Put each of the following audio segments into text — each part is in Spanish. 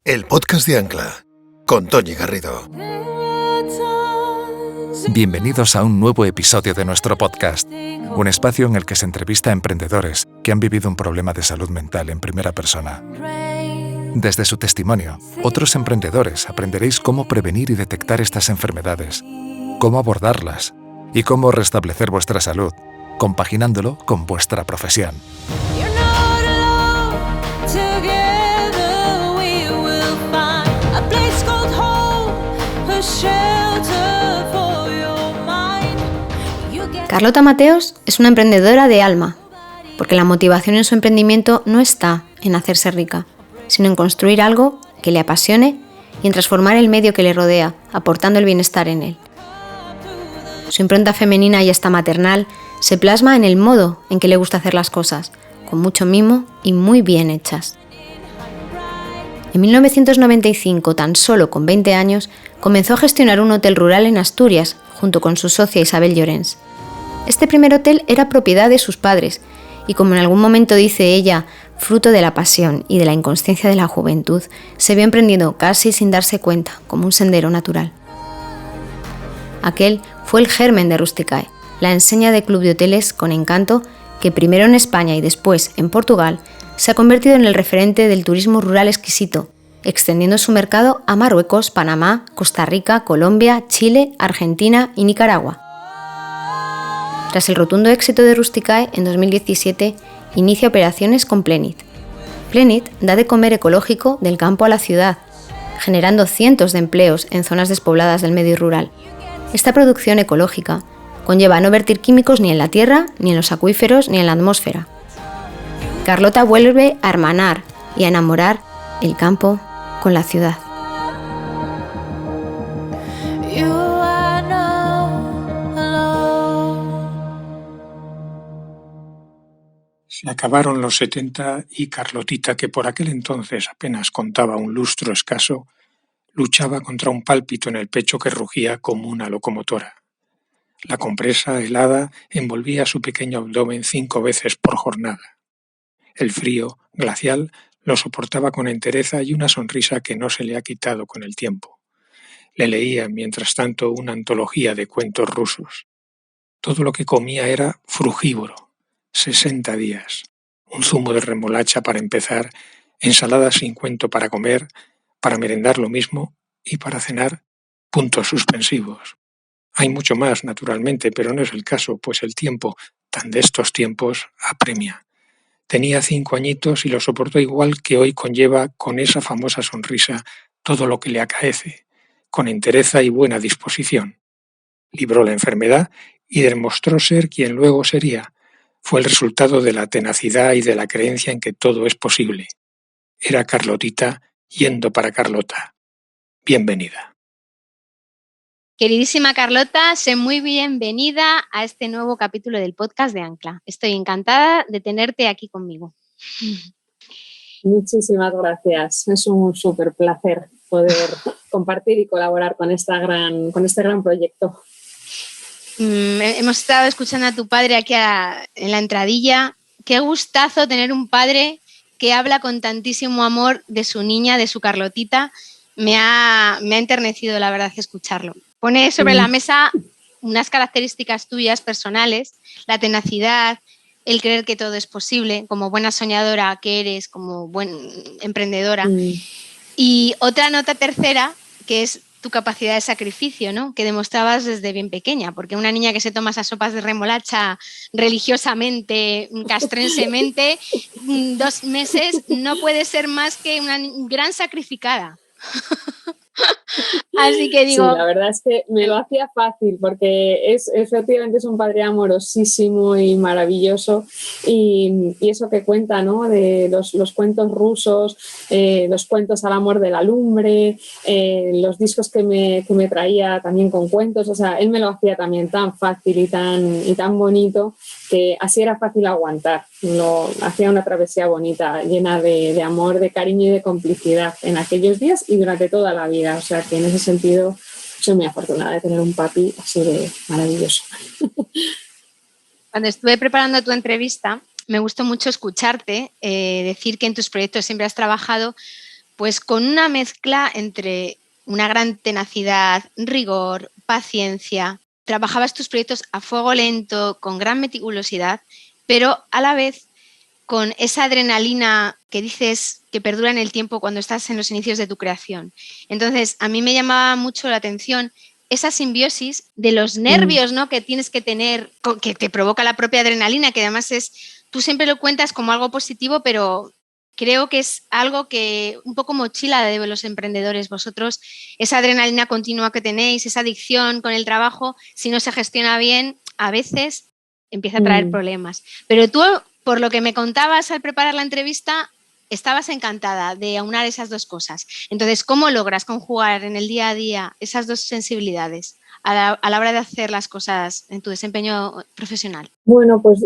el podcast de Ancla, con Toñi Garrido. Bienvenidos a un nuevo episodio de nuestro podcast, un espacio en el que se entrevista a emprendedores que han vivido un problema de salud mental en primera persona. Desde su testimonio, otros emprendedores aprenderéis cómo prevenir y detectar estas enfermedades, cómo abordarlas y cómo restablecer vuestra salud, compaginándolo con vuestra profesión. Carlota Mateos es una emprendedora de alma, porque la motivación en su emprendimiento no está en hacerse rica, sino en construir algo que le apasione y en transformar el medio que le rodea, aportando el bienestar en él. Su impronta femenina y hasta maternal se plasma en el modo en que le gusta hacer las cosas, con mucho mimo y muy bien hechas. En 1995, tan solo con 20 años, comenzó a gestionar un hotel rural en Asturias, junto con su socia Isabel Llorens. Este primer hotel era propiedad de sus padres y, como en algún momento dice ella, fruto de la pasión y de la inconsciencia de la juventud, se vio emprendiendo casi sin darse cuenta, como un sendero natural. Aquel fue el germen de Rusticae, la enseña de club de hoteles con encanto que primero en España y después en Portugal se ha convertido en el referente del turismo rural exquisito, extendiendo su mercado a Marruecos, Panamá, Costa Rica, Colombia, Chile, Argentina y Nicaragua. Tras el rotundo éxito de Rusticae, en 2017 inicia operaciones con Plenit. Plenit da de comer ecológico del campo a la ciudad, generando cientos de empleos en zonas despobladas del medio rural. Esta producción ecológica conlleva no vertir químicos ni en la tierra, ni en los acuíferos, ni en la atmósfera. Carlota vuelve a hermanar y a enamorar el campo con la ciudad. Se acabaron los 70 y Carlotita, que por aquel entonces apenas contaba un lustro escaso, luchaba contra un pálpito en el pecho que rugía como una locomotora. La compresa helada envolvía su pequeño abdomen 5 veces por jornada. El frío, glacial, lo soportaba con entereza y una sonrisa que no se le ha quitado con el tiempo. Le leía, mientras tanto, una antología de cuentos rusos. Todo lo que comía era frugívoro. 60 días. Un zumo de remolacha para empezar, ensaladas sin cuento para comer, para merendar lo mismo y para cenar, puntos suspensivos. Hay mucho más, naturalmente, pero no es el caso, pues el tiempo, tan de estos tiempos, apremia. Tenía 5 añitos y lo soportó igual que hoy conlleva con esa famosa sonrisa todo lo que le acaece, con entereza y buena disposición. Libró la enfermedad y demostró ser quien luego sería. Fue el resultado de la tenacidad y de la creencia en que todo es posible. Era Carlotita yendo para Carlota. Bienvenida. Queridísima Carlota, sé muy bienvenida a este nuevo capítulo del podcast de Ancla. Estoy encantada de tenerte aquí conmigo. Muchísimas gracias. Es un súper placer poder compartir y colaborar con este gran proyecto. Hemos estado escuchando a tu padre aquí en la entradilla. Qué gustazo tener un padre que habla con tantísimo amor de su niña, de su Carlotita. Me ha enternecido, la verdad, escucharlo. Pone sobre la mesa unas características tuyas personales, la tenacidad, el creer que todo es posible, como buena soñadora que eres, como buena emprendedora. Y otra nota tercera, que es tu capacidad de sacrificio, ¿no? Que demostrabas desde bien pequeña, porque una niña que se toma esas sopas de remolacha religiosamente, castrensemente, 2 meses no puede ser más que una gran sacrificada. Así que digo... Sí, la verdad es que me lo hacía fácil porque efectivamente es un padre amorosísimo y maravilloso y eso que cuenta, ¿no? De los cuentos rusos, los cuentos al amor de la lumbre, los discos que me traía también con cuentos, o sea, él me lo hacía también tan fácil y tan bonito que así era fácil aguantar. Hacía una travesía bonita, llena de amor, de cariño y de complicidad en aquellos días y durante toda la vida. O sea que en ese sentido soy muy afortunada de tener un papi así de maravilloso. Cuando estuve preparando tu entrevista, me gustó mucho escucharte decir que en tus proyectos siempre has trabajado pues con una mezcla entre una gran tenacidad, rigor, paciencia. Trabajabas tus proyectos a fuego lento, con gran meticulosidad, pero a la vez con esa adrenalina que dices que perdura en el tiempo cuando estás en los inicios de tu creación. Entonces, a mí me llamaba mucho la atención esa simbiosis de los nervios, ¿no?, que tienes que tener, que te provoca la propia adrenalina, que además tú siempre lo cuentas como algo positivo, pero creo que es algo que un poco mochila de los emprendedores. Vosotros, esa adrenalina continua que tenéis, esa adicción con el trabajo, si no se gestiona bien, a veces empieza a traer problemas. Pero tú, por lo que me contabas al preparar la entrevista, estabas encantada de aunar esas dos cosas. Entonces, ¿cómo logras conjugar en el día a día esas dos sensibilidades a la hora de hacer las cosas en tu desempeño profesional? Bueno, pues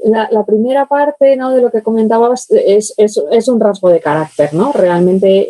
la primera parte, ¿no?, de lo que comentabas es un rasgo de carácter, ¿no? Realmente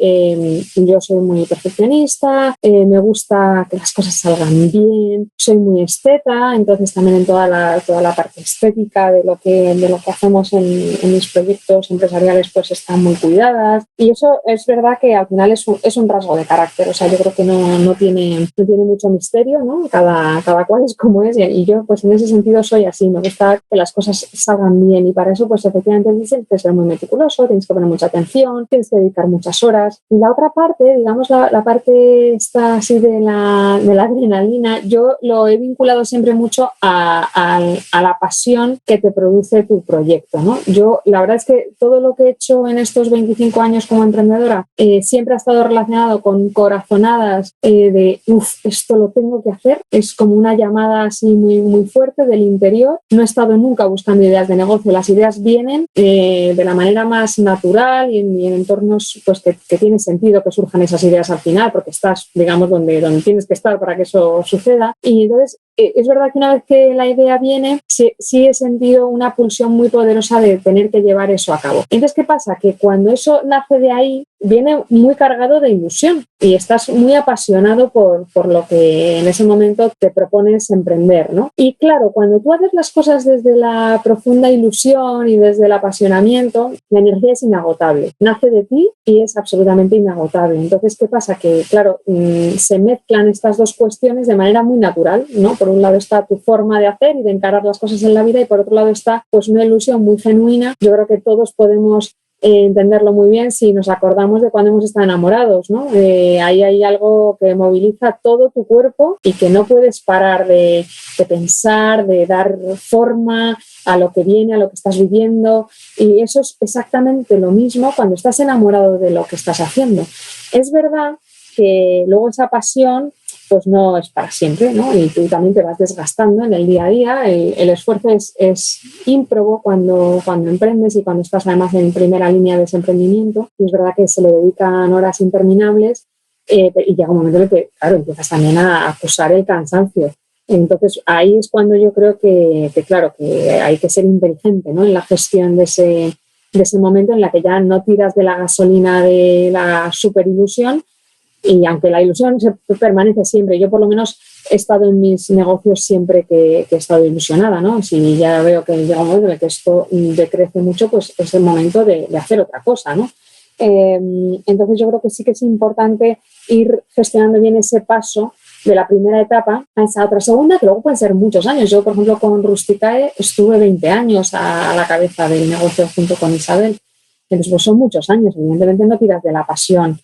yo soy muy perfeccionista, me gusta que las cosas salgan bien, soy muy esteta, entonces también en toda la parte estética de lo que hacemos en mis proyectos empresariales pues están muy cuidadas, y eso es verdad que al final es un rasgo de carácter. O sea, yo creo que no tiene mucho misterio, ¿no? Cada cual es como es, y yo pues en ese sentido soy así, me gusta que las cosas salgan bien, y para eso pues efectivamente tienes que ser muy meticuloso, tienes que poner mucha atención, tienes que dedicar muchas horas. Y la otra parte, digamos la parte esta así de la adrenalina, yo lo he vinculado siempre mucho a la pasión que te produce tu proyecto, ¿no? Yo la verdad es que todo lo que he hecho en estos 25 años como emprendedora siempre ha estado relacionado con corazonadas de esto lo tengo que hacer, es como una llamada así muy, muy fuerte del interior. No he estado nunca buscando ideas de negocio, las ideas vienen de la manera más natural y en entornos pues que tiene sentido que surjan esas ideas al final, porque estás, digamos, donde tienes que estar para que eso suceda. Y entonces es verdad que una vez que la idea viene, sí he sentido una pulsión muy poderosa de tener que llevar eso a cabo. Entonces, ¿qué pasa? Que cuando eso nace de ahí, viene muy cargado de ilusión y estás muy apasionado por lo que en ese momento te propones emprender, ¿no? Y claro, cuando tú haces las cosas desde la profunda ilusión y desde el apasionamiento, la energía es inagotable, nace de ti y es absolutamente inagotable. Entonces, ¿qué pasa? Que claro, se mezclan estas dos cuestiones de manera muy natural, ¿no? Por un lado está tu forma de hacer y de encarar las cosas en la vida, y por otro lado está pues una ilusión muy genuina. Yo creo que todos podemos entenderlo muy bien si nos acordamos de cuando hemos estado enamorados, ¿no? Ahí hay algo que moviliza todo tu cuerpo y que no puedes parar de pensar, de dar forma a lo que viene, a lo que estás viviendo, y eso es exactamente lo mismo cuando estás enamorado de lo que estás haciendo. Es verdad que luego esa pasión pues no es para siempre, ¿no? Y tú también te vas desgastando en el día a día. El esfuerzo es ímprobo cuando emprendes y cuando estás además en primera línea de ese emprendimiento. Y es verdad que se le dedican horas interminables y llega un momento en el que, claro, empiezas también a acusar el cansancio. Entonces, ahí es cuando yo creo que claro, que hay que ser inteligente, ¿no?, en la gestión de ese momento en la que ya no tiras de la gasolina de la superilusión. Y aunque la ilusión permanece siempre, yo por lo menos he estado en mis negocios siempre que he estado ilusionada, ¿no? Si ya veo que llega un momento en el que esto decrece mucho, pues es el momento de hacer otra cosa, ¿no? Entonces yo creo que sí que es importante ir gestionando bien ese paso de la primera etapa a esa otra segunda, que luego pueden ser muchos años. Yo, por ejemplo, con Rusticae estuve 20 años a la cabeza del negocio junto con Isabel. Entonces, pues son muchos años. Evidentemente no tiras de la pasión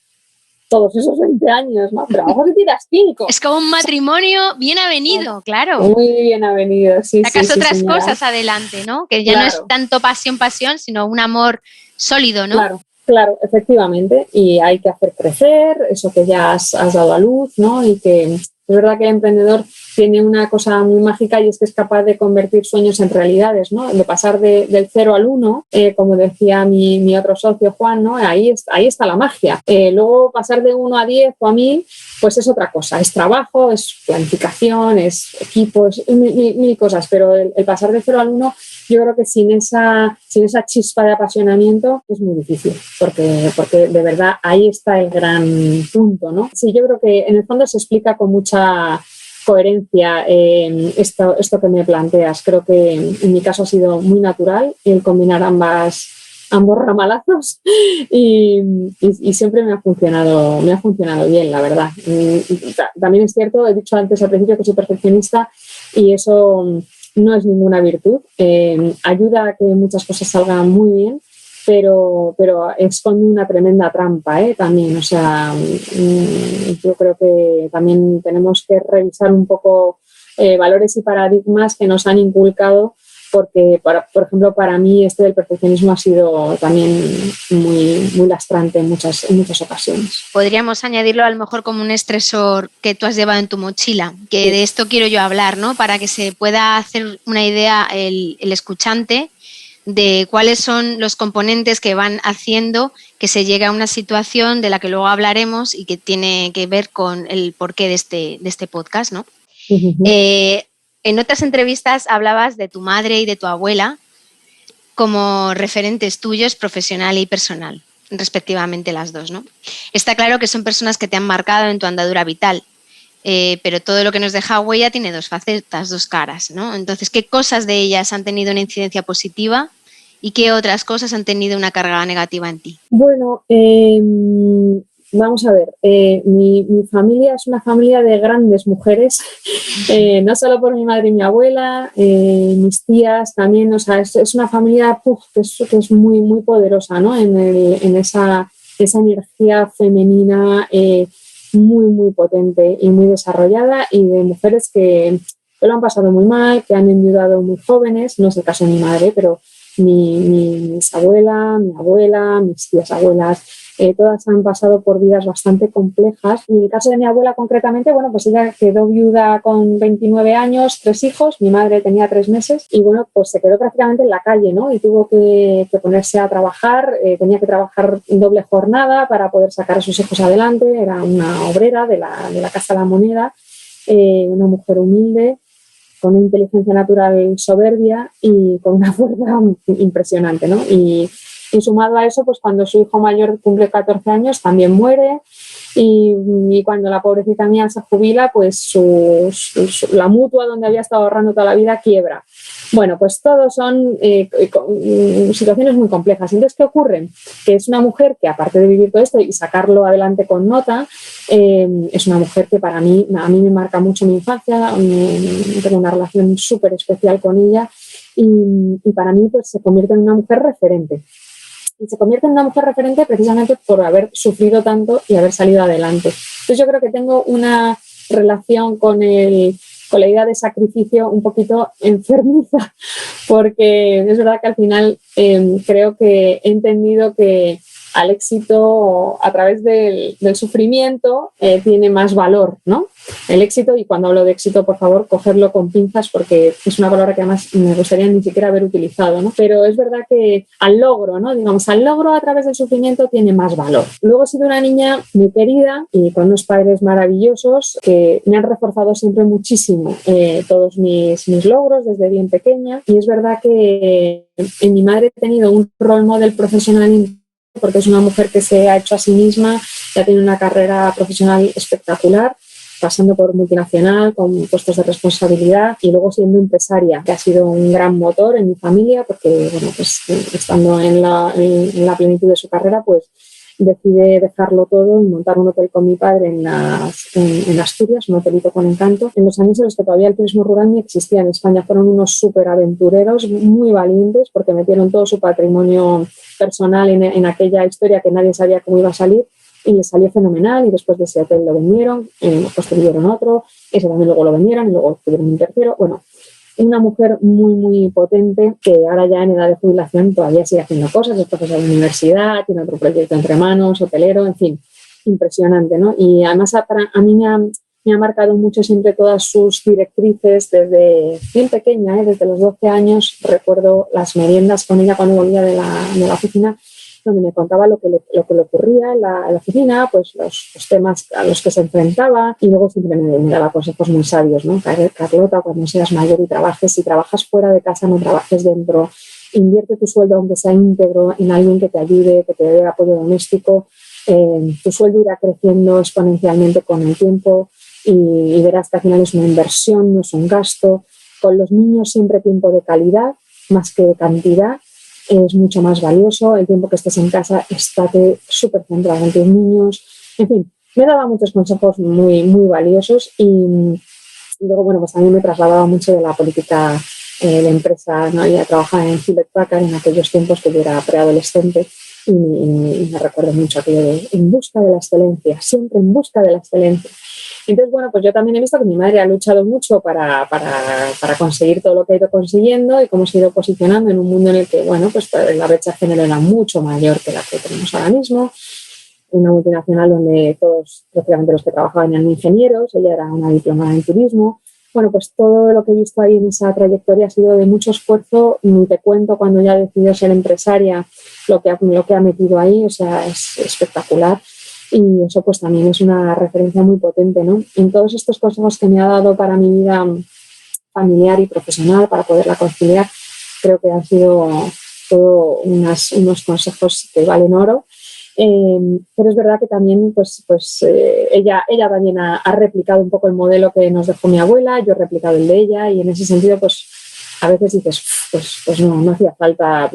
todos esos 20 años, ¿no? Pero a lo mejor te tiras 5. Es como un matrimonio bien avenido, claro. Muy bien avenido, sí. Sacas sí, otras señora. cosas adelante, ¿no? Que ya claro. no es tanto pasión, sino un amor sólido, ¿no? Claro, efectivamente. Y hay que hacer crecer eso que ya has dado a luz, ¿no? Y que es verdad que el emprendedor tiene una cosa muy mágica, y es que es capaz de convertir sueños en realidades, ¿no? De pasar del 0 al 1, como decía mi otro socio Juan, ¿no? Ahí está la magia. Luego pasar de 1 a 10 o a 1000, pues es otra cosa. Es trabajo, es planificación, es equipo, es mil cosas. Pero el pasar de 0 al 1, yo creo que sin esa chispa de apasionamiento es muy difícil, porque de verdad ahí está el gran punto, ¿no? Sí, yo creo que en el fondo se explica con mucha coherencia esto que me planteas. Creo que en mi caso ha sido muy natural el combinar ambas ambos ramalazos y siempre me ha funcionado bien, la verdad. También es cierto, he dicho antes al principio que soy perfeccionista y eso no es ninguna virtud. Ayuda a que muchas cosas salgan muy bien, pero esconde una tremenda trampa, también. O sea, yo creo que también tenemos que revisar un poco valores y paradigmas que nos han inculcado, porque, por ejemplo, para mí esto del perfeccionismo ha sido también muy, muy lastrante en muchas ocasiones. Podríamos añadirlo a lo mejor como un estresor que tú has llevado en tu mochila, que de esto quiero yo hablar, ¿no? Para que se pueda hacer una idea el escuchante de cuáles son los componentes que van haciendo que se llegue a una situación de la que luego hablaremos y que tiene que ver con el porqué de este podcast, ¿no? Uh-huh. En otras entrevistas hablabas de tu madre y de tu abuela como referentes tuyos, profesional y personal, respectivamente las dos, ¿no? Está claro que son personas que te han marcado en tu andadura vital, pero todo lo que nos deja huella tiene dos facetas, dos caras, ¿no? Entonces, ¿qué cosas de ellas han tenido una incidencia positiva y qué otras cosas han tenido una carga negativa en ti? Bueno, vamos a ver, mi familia es una familia de grandes mujeres, no solo por mi madre y mi abuela, mis tías también, o sea, es una familia que es muy, muy poderosa, ¿no? En esa energía femenina muy, muy potente y muy desarrollada, y de mujeres que lo han pasado muy mal, que han enviudado muy jóvenes. No es el caso de mi madre, pero mis abuela, mi abuela, mis tías abuelas, todas han pasado por vidas bastante complejas. Y en el caso de mi abuela concretamente, bueno, pues ella quedó viuda con 29 años, 3 hijos, mi madre tenía 3 meses y bueno, pues se quedó prácticamente en la calle, ¿no? Y tuvo que ponerse a trabajar, tenía que trabajar doble jornada para poder sacar a sus hijos adelante. Era una obrera de la Casa de la Moneda, una mujer humilde, con una inteligencia natural soberbia y con una fuerza impresionante, ¿no? Y sumado a eso, pues cuando su hijo mayor cumple 14 años, también muere, y cuando la pobrecita mía se jubila, pues la mutua donde había estado ahorrando toda la vida quiebra. Bueno, pues todos son situaciones muy complejas. Entonces, ¿qué ocurre? Que es una mujer que, aparte de vivir todo esto y sacarlo adelante con nota, es una mujer que a mí me marca mucho mi infancia, tengo una relación súper especial con ella, y para mí pues se convierte en una mujer referente. Y se convierte en una mujer referente precisamente por haber sufrido tanto y haber salido adelante. Entonces yo creo que tengo una relación con la idea de sacrificio un poquito enfermiza, porque es verdad que al final creo que he entendido que al éxito a través del sufrimiento tiene más valor, ¿no? El éxito, y cuando hablo de éxito, por favor, cogerlo con pinzas, porque es una palabra que además me gustaría ni siquiera haber utilizado, ¿no? Pero es verdad que al logro, ¿no? Digamos, al logro a través del sufrimiento tiene más valor. Luego he sido una niña muy querida y con unos padres maravillosos que me han reforzado siempre muchísimo todos mis logros desde bien pequeña, y es verdad que en mi madre he tenido un role model profesional, porque es una mujer que se ha hecho a sí misma, ya tiene una carrera profesional espectacular, pasando por multinacional, con puestos de responsabilidad, y luego siendo empresaria, que ha sido un gran motor en mi familia, porque bueno, pues estando en la plenitud de su carrera, pues decide dejarlo todo y montar un hotel con mi padre en Asturias, un hotelito con encanto, en los años en los que todavía el turismo rural ni existía en España. Fueron unos súper aventureros, muy valientes, porque metieron todo su patrimonio personal en aquella historia que nadie sabía cómo iba a salir, y les salió fenomenal. Y después de ese hotel lo vendieron, construyeron otro, ese también luego lo vendieron, y luego tuvieron un tercero. Bueno, una mujer muy, muy potente, que ahora ya en edad de jubilación todavía sigue haciendo cosas, es profesora de universidad, tiene otro proyecto entre manos, hotelero, en fin, impresionante, ¿no? Y además a mí me ha marcado mucho siempre todas sus directrices desde bien pequeña, desde los 12 años. Recuerdo las meriendas con ella cuando volvía de la oficina, donde me contaba lo que le ocurría en la oficina, pues los temas a los que se enfrentaba, y luego siempre me daba consejos muy sabios, ¿no? Carlota, cuando seas mayor y si trabajas fuera de casa, no trabajes dentro, invierte tu sueldo, aunque sea íntegro, en alguien que te ayude, que te dé apoyo doméstico. Tu sueldo irá creciendo exponencialmente con el tiempo, y verás que al final es una inversión, no es un gasto. Con los niños siempre tiempo de calidad más que de cantidad. es mucho más valioso, el tiempo que estés en casa, estate súper centrado en tus niños, en fin, me daba muchos consejos muy, muy valiosos y luego, bueno, pues a mí me trasladaba mucho de la política de empresa, ¿no? Ella trabajaba en Hewlett Packard en aquellos tiempos que yo era preadolescente y me recuerdo mucho aquello de en busca de la excelencia, siempre en busca de la excelencia. Entonces, bueno, pues yo también he visto que mi madre ha luchado mucho para conseguir todo lo que ha ido consiguiendo y cómo se ha ido posicionando en un mundo en el que, bueno, pues la brecha de género era mucho mayor que la que tenemos ahora mismo. Una multinacional donde todos, prácticamente los que trabajaban eran ingenieros, ella era una diplomada en turismo. Bueno, pues todo lo que he visto ahí en esa trayectoria ha sido de mucho esfuerzo. Ni te cuento cuando ya decidió ser empresaria lo que ha metido ahí, o sea, es espectacular. Y eso pues también es una referencia muy potente, ¿no? En todos estos consejos que me ha dado para mi vida familiar y profesional, para poderla conciliar, creo que han sido todos unos consejos que valen oro. Pero es verdad que también ella también ha replicado un poco el modelo que nos dejó mi abuela, yo he replicado el de ella y en ese sentido pues a veces dices pues no hacía falta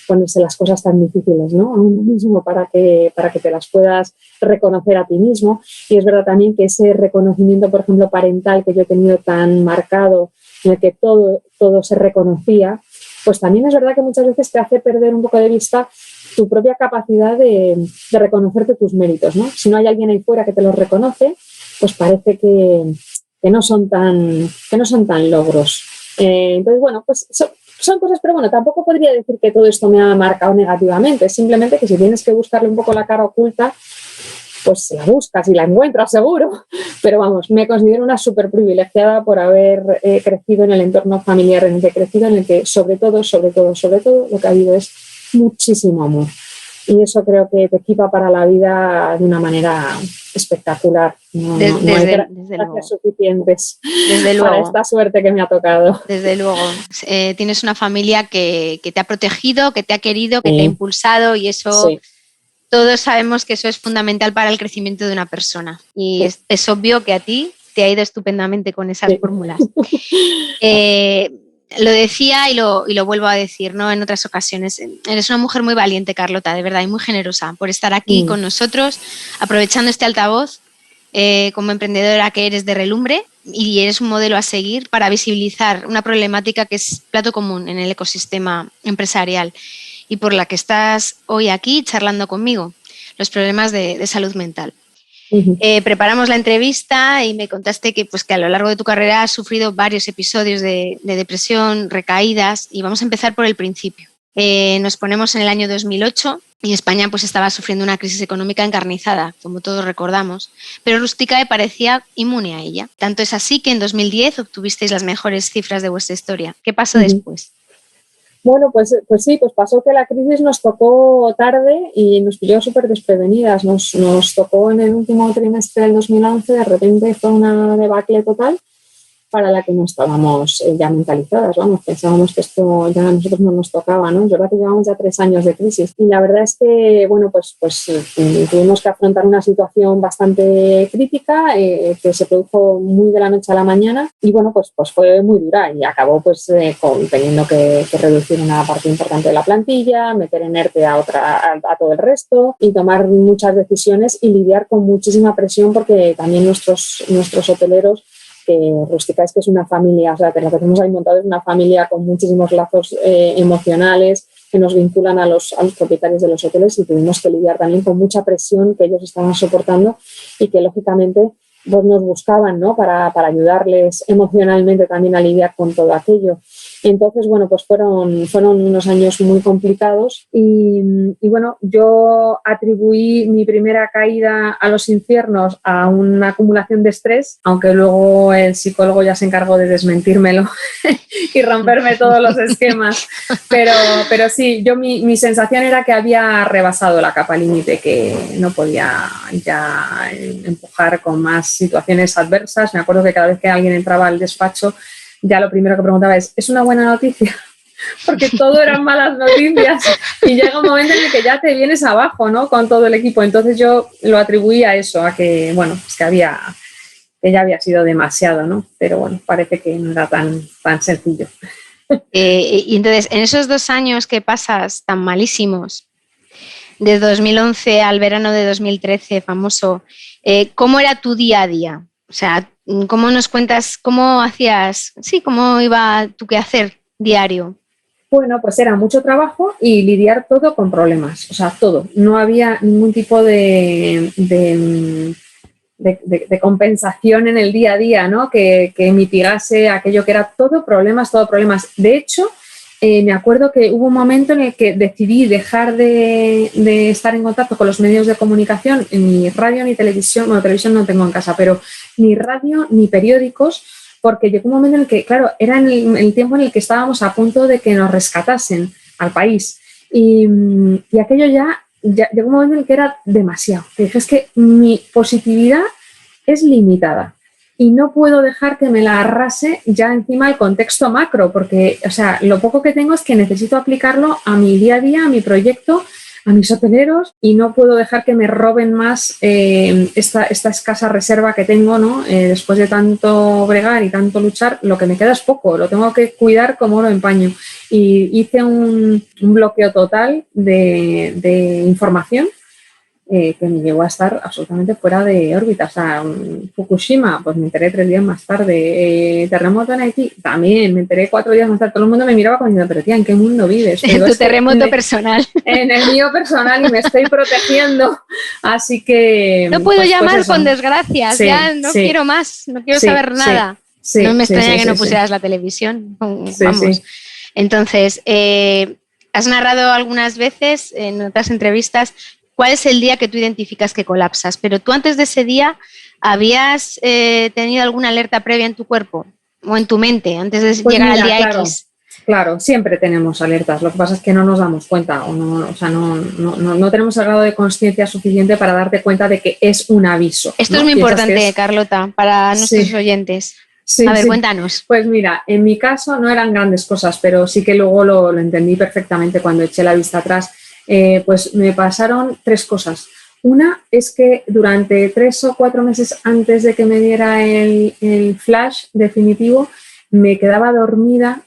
ponerse las cosas tan difíciles, ¿no? A uno mismo para que te las puedas reconocer a ti mismo. Y es verdad también que ese reconocimiento, por ejemplo, parental que yo he tenido tan marcado, en el que todo se reconocía, pues también es verdad que muchas veces te hace perder un poco de vista tu propia capacidad de reconocerte tus méritos, ¿no? Si no hay alguien ahí fuera que te los reconoce, pues parece que no son tan logros. Entonces, bueno, pues son cosas, pero bueno, tampoco podría decir que todo esto me ha marcado negativamente, simplemente que si tienes que buscarle un poco la cara oculta, pues la buscas y la encuentras seguro. Pero vamos, me considero una súper privilegiada por haber crecido en el entorno familiar en el que he crecido, en el que sobre todo, lo que ha habido es muchísimo amor. Y eso creo que te equipa para la vida de una manera espectacular. No hay gracias suficientes para esta suerte que me ha tocado. Desde luego. Tienes una familia que te ha protegido, que te ha querido, que te ha impulsado y eso... Sí. Todos sabemos que eso es fundamental para el crecimiento de una persona y es obvio que a ti te ha ido estupendamente con esas fórmulas. Lo decía y lo vuelvo a decir, ¿no? En otras ocasiones. Eres una mujer muy valiente, Carlota, de verdad, y muy generosa por estar aquí con nosotros, aprovechando este altavoz como emprendedora que eres de relumbre y eres un modelo a seguir para visibilizar una problemática que es plato común en el ecosistema empresarial y por la que estás hoy aquí charlando conmigo, los problemas de salud mental. Uh-huh. Preparamos la entrevista y me contaste que a lo largo de tu carrera has sufrido varios episodios de depresión, recaídas, y vamos a empezar por el principio. Nos ponemos en el año 2008 y España estaba sufriendo una crisis económica encarnizada, como todos recordamos, pero Rusticae parecía inmune a ella. Tanto es así que en 2010 obtuvisteis las mejores cifras de vuestra historia. ¿Qué pasó después? Bueno, pues sí, pasó que la crisis nos tocó tarde y nos pilló súper desprevenidas. Nos tocó en el último trimestre del 2011, de repente fue una debacle total para la que no estábamos ya mentalizadas, vamos, pensábamos que esto ya a nosotros no nos tocaba, ¿no? Es verdad que llevamos ya 3 años de crisis y la verdad es que, bueno, pues tuvimos que afrontar una situación bastante crítica que se produjo muy de la noche a la mañana y, bueno, pues fue muy dura y acabó teniendo que reducir una parte importante de la plantilla, meter en ERTE a todo el resto y tomar muchas decisiones y lidiar con muchísima presión porque también nuestros hoteleros Rusticae es que es una familia, o sea, que lo que hemos ahí montado es una familia con muchísimos lazos emocionales que nos vinculan a los propietarios de los hoteles y tuvimos que lidiar también con mucha presión que ellos estaban soportando y que lógicamente nos buscaban, ¿no? para ayudarles emocionalmente también a lidiar con todo aquello. Entonces, bueno, pues fueron unos años muy complicados y bueno, yo atribuí mi primera caída a los infiernos a una acumulación de estrés, aunque luego el psicólogo ya se encargó de desmentírmelo y romperme todos los esquemas. Pero sí, mi sensación era que había rebasado la capa límite, que no podía ya empujar con más situaciones adversas. Me acuerdo que cada vez que alguien entraba al despacho, ya lo primero que preguntaba ¿es una buena noticia? Porque todo eran malas noticias y llega un momento en el que ya te vienes abajo, ¿no? Con todo el equipo. Entonces yo lo atribuí a eso, a que, bueno, que ya había sido demasiado, ¿no? Pero bueno, parece que no era tan sencillo. Y entonces, en esos 2 años que pasas tan malísimos, de 2011 al verano de 2013, famoso, ¿cómo era tu día a día? O sea, ¿cómo nos cuentas, cómo hacías, cómo iba tu quehacer diario? Bueno, pues era mucho trabajo y lidiar todo con problemas, o sea, todo. No había ningún tipo de compensación en el día a día, ¿no? Que mitigase aquello que era todo problemas, todo problemas. De hecho, me acuerdo que hubo un momento en el que decidí dejar de estar en contacto con los medios de comunicación, ni radio ni televisión, bueno, televisión no tengo en casa, pero ni radio ni periódicos, porque llegó un momento en el que, claro, era el tiempo en el que estábamos a punto de que nos rescatasen al país. Y aquello ya llegó un momento en el que era demasiado. Que dije, es que mi positividad es limitada y no puedo dejar que me la arrase ya encima el contexto macro, porque, o sea, lo poco que tengo es que necesito aplicarlo a mi día a día, a mi proyecto, a mis hoteleros, y no puedo dejar que me roben más esta escasa reserva que tengo, ¿no? Después de tanto bregar y tanto luchar, lo que me queda es poco, lo tengo que cuidar como oro en paño. Y hice un bloqueo total de información que me llevó a estar absolutamente fuera de órbita. O sea, Fukushima, pues me enteré 3 días más tarde. Terremoto en Haití, también me enteré 4 días más tarde. Todo el mundo me miraba como diciendo, pero tía, ¿en qué mundo vives? En tu terremoto personal. En el mío personal, y me estoy protegiendo. Así que... No puedo llamar con desgracias, sí, ya no quiero más, no quiero saber nada. Sí, no me extraña que no pusieras la televisión. Vamos. Sí. Entonces, has narrado algunas veces en otras entrevistas cuál es el día que tú identificas que colapsas, pero tú antes de ese día ¿habías tenido alguna alerta previa en tu cuerpo o en tu mente antes de llegar al día X? Claro, siempre tenemos alertas, lo que pasa es que no nos damos cuenta no tenemos el grado de conciencia suficiente para darte cuenta de que es un aviso. Esto es muy importante, Carlota, para nuestros oyentes. A ver, cuéntanos. Pues mira, en mi caso no eran grandes cosas, pero sí que luego lo entendí perfectamente cuando eché la vista atrás. Pues me pasaron 3 cosas. Una es que durante 3 o 4 meses antes de que me diera el flash definitivo, me quedaba dormida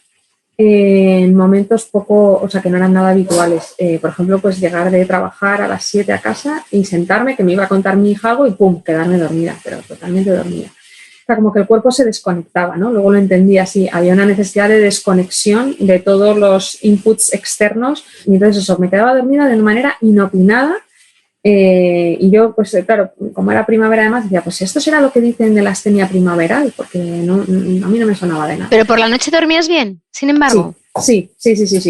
en momentos que no eran nada habituales. Por ejemplo, pues llegar de trabajar a las 7 a casa y sentarme, que me iba a contar mi hija algo y ¡pum!, quedarme dormida, pero totalmente dormida. O sea, como que el cuerpo se desconectaba, ¿no? Luego lo entendí así, había una necesidad de desconexión de todos los inputs externos, y entonces eso, me quedaba dormida de una manera inopinada, y yo, pues claro, como era primavera además, decía, pues esto será lo que dicen de la astenia primaveral, porque a mí no me sonaba de nada. ¿Pero por la noche dormías bien, sin embargo? Sí,